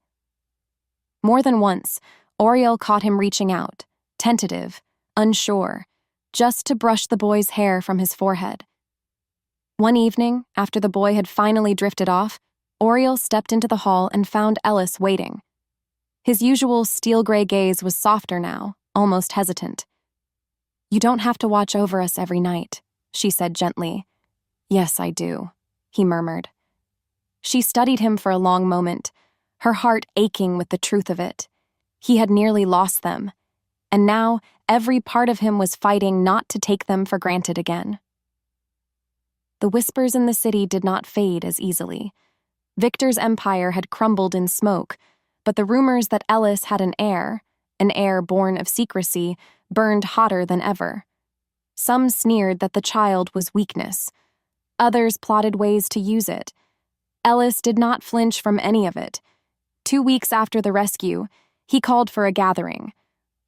[SPEAKER 1] More than once, Auriel caught him reaching out, tentative, unsure, just to brush the boy's hair from his forehead. One evening, after the boy had finally drifted off, Auriel stepped into the hall and found Ellis waiting. His usual steel-gray gaze was softer now, almost hesitant. "You don't have to watch over us every night," she said gently. "Yes, I do," he murmured. She studied him for a long moment, her heart aching with the truth of it. He had nearly lost them, and now every part of him was fighting not to take them for granted again. The whispers in the city did not fade as easily. Victor's empire had crumbled in smoke, but the rumors that Ellis had an heir born of secrecy, burned hotter than ever. Some sneered that the child was weakness. Others plotted ways to use it. Ellis did not flinch from any of it. 2 weeks after the rescue, he called for a gathering.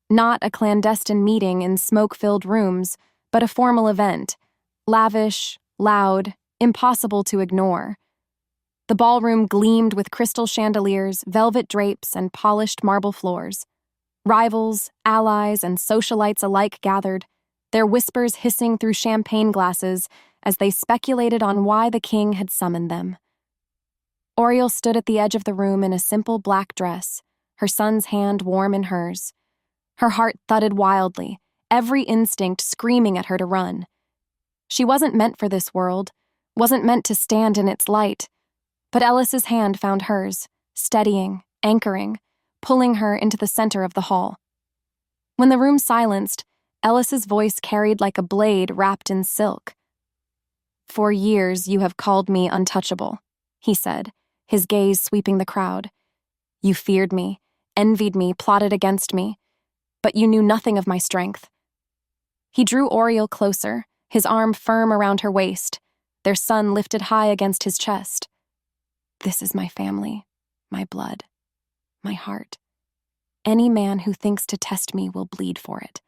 [SPEAKER 1] Not a clandestine meeting in smoke-filled rooms, but a formal event, lavish, loud, impossible to ignore. The ballroom gleamed with crystal chandeliers, velvet drapes, and polished marble floors. Rivals, allies, and socialites alike gathered, their whispers hissing through champagne glasses as they speculated on why the king had summoned them. Auriel stood at the edge of the room in a simple black dress, her son's hand warm in hers. Her heart thudded wildly, every instinct screaming at her to run. She wasn't meant for this world, wasn't meant to stand in its light. But Ellis's hand found hers, steadying, anchoring, pulling her into the center of the hall. When the room silenced, Ellis's voice carried like a blade wrapped in silk. "For years you have called me untouchable," he said, his gaze sweeping the crowd. "You feared me, envied me, plotted against me, but you knew nothing of my strength." He drew Auriel closer, his arm firm around her waist, their son lifted high against his chest. "This is my family, my blood, my heart. Any man who thinks to test me will bleed for it."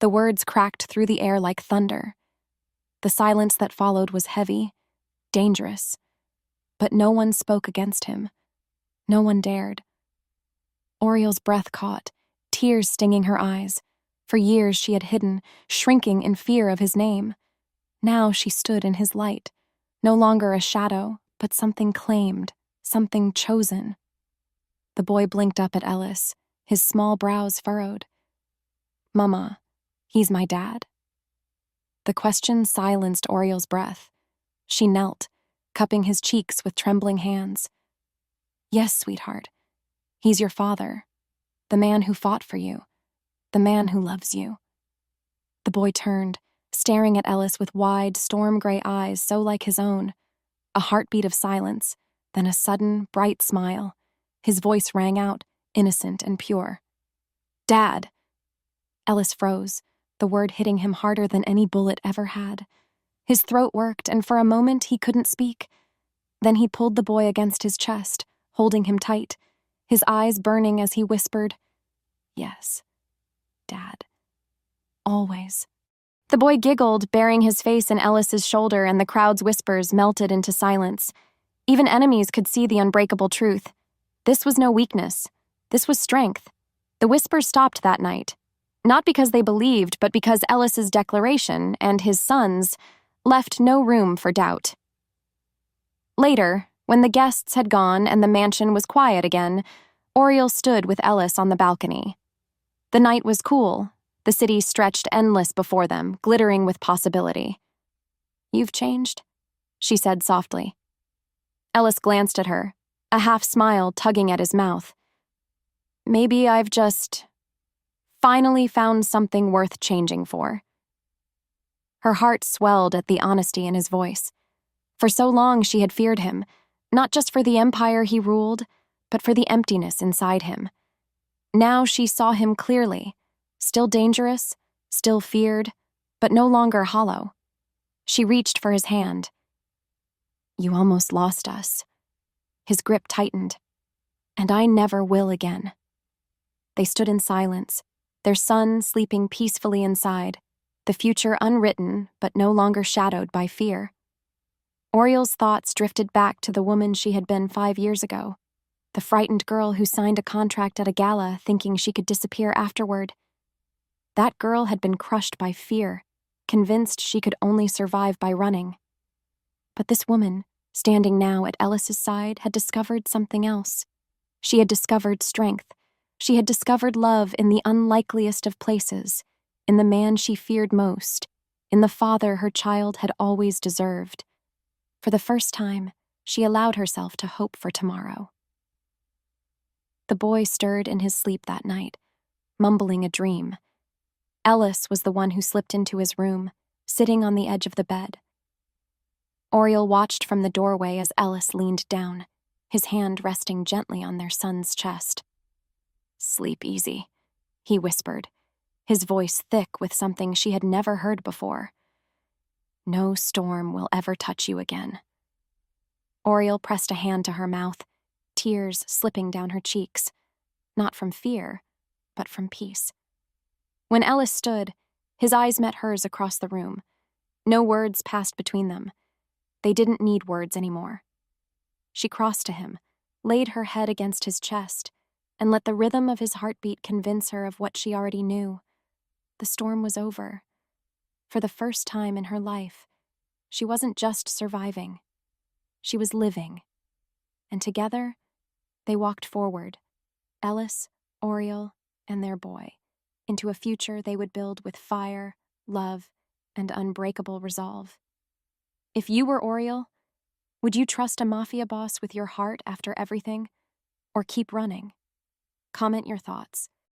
[SPEAKER 1] The words cracked through the air like thunder. The silence that followed was heavy, dangerous, but no one spoke against him. No one dared. Auriel's breath caught, tears stinging her eyes. For years she had hidden, shrinking in fear of his name. Now she stood in his light, no longer a shadow, but something claimed, something chosen. The boy blinked up at Ellis, his small brows furrowed. "Mama, he's my dad." The question silenced Auriel's breath. She knelt, cupping his cheeks with trembling hands. "Yes, sweetheart. He's your father, the man who fought for you, the man who loves you." The boy turned, staring at Ellis with wide, storm-gray eyes so like his own. A heartbeat of silence, then a sudden, bright smile. His voice rang out, innocent and pure. "Dad!" Ellis froze, the word hitting him harder than any bullet ever had. His throat worked, and for a moment he couldn't speak. Then he pulled the boy against his chest, holding him tight, his eyes burning as he whispered, "Yes, Dad. Always." The boy giggled, burying his face in Ellis's shoulder, and the crowd's whispers melted into silence. Even enemies could see the unbreakable truth. This was no weakness. This was strength. The whispers stopped that night. Not because they believed, but because Ellis's declaration, and his son's, left no room for doubt. Later, when the guests had gone and the mansion was quiet again, Auriel stood with Ellis on the balcony. The night was cool. The city stretched endless before them, glittering with possibility. "You've changed," she said softly. Ellis glanced at her, a half smile tugging at his mouth. Maybe I've just finally found something worth changing for. Her heart swelled at the honesty in his voice. For so long she had feared him, not just for the empire he ruled, but for the emptiness inside him. Now she saw him clearly, still dangerous, still feared, but no longer hollow. She reached for his hand. "You almost lost us." His grip tightened. "And I never will again." They stood in silence, their son sleeping peacefully inside, the future unwritten but no longer shadowed by fear. Auriel's thoughts drifted back to the woman she had been 5 years ago, the frightened girl who signed a contract at a gala thinking she could disappear afterward. That girl had been crushed by fear, convinced she could only survive by running. But this woman, standing now at Ellis's side, had discovered something else. She had discovered strength. She had discovered love in the unlikeliest of places, in the man she feared most, in the father her child had always deserved. For the first time, she allowed herself to hope for tomorrow. The boy stirred in his sleep that night, mumbling a dream. Ellis was the one who slipped into his room, sitting on the edge of the bed. Auriel watched from the doorway as Ellis leaned down, his hand resting gently on their son's chest. "Sleep easy," he whispered, his voice thick with something she had never heard before. "No storm will ever touch you again." Auriel pressed a hand to her mouth, tears slipping down her cheeks, not from fear, but from peace. When Ellis stood, his eyes met hers across the room. No words passed between them. They didn't need words anymore. She crossed to him, laid her head against his chest, and let the rhythm of his heartbeat convince her of what she already knew. The storm was over. For the first time in her life, she wasn't just surviving. She was living. And together, they walked forward, Ellis, Auriel, and their boy, into a future they would build with fire, love, and unbreakable resolve. If you were Auriel, would you trust a Mafia boss with your heart after everything, or keep running? Comment your thoughts.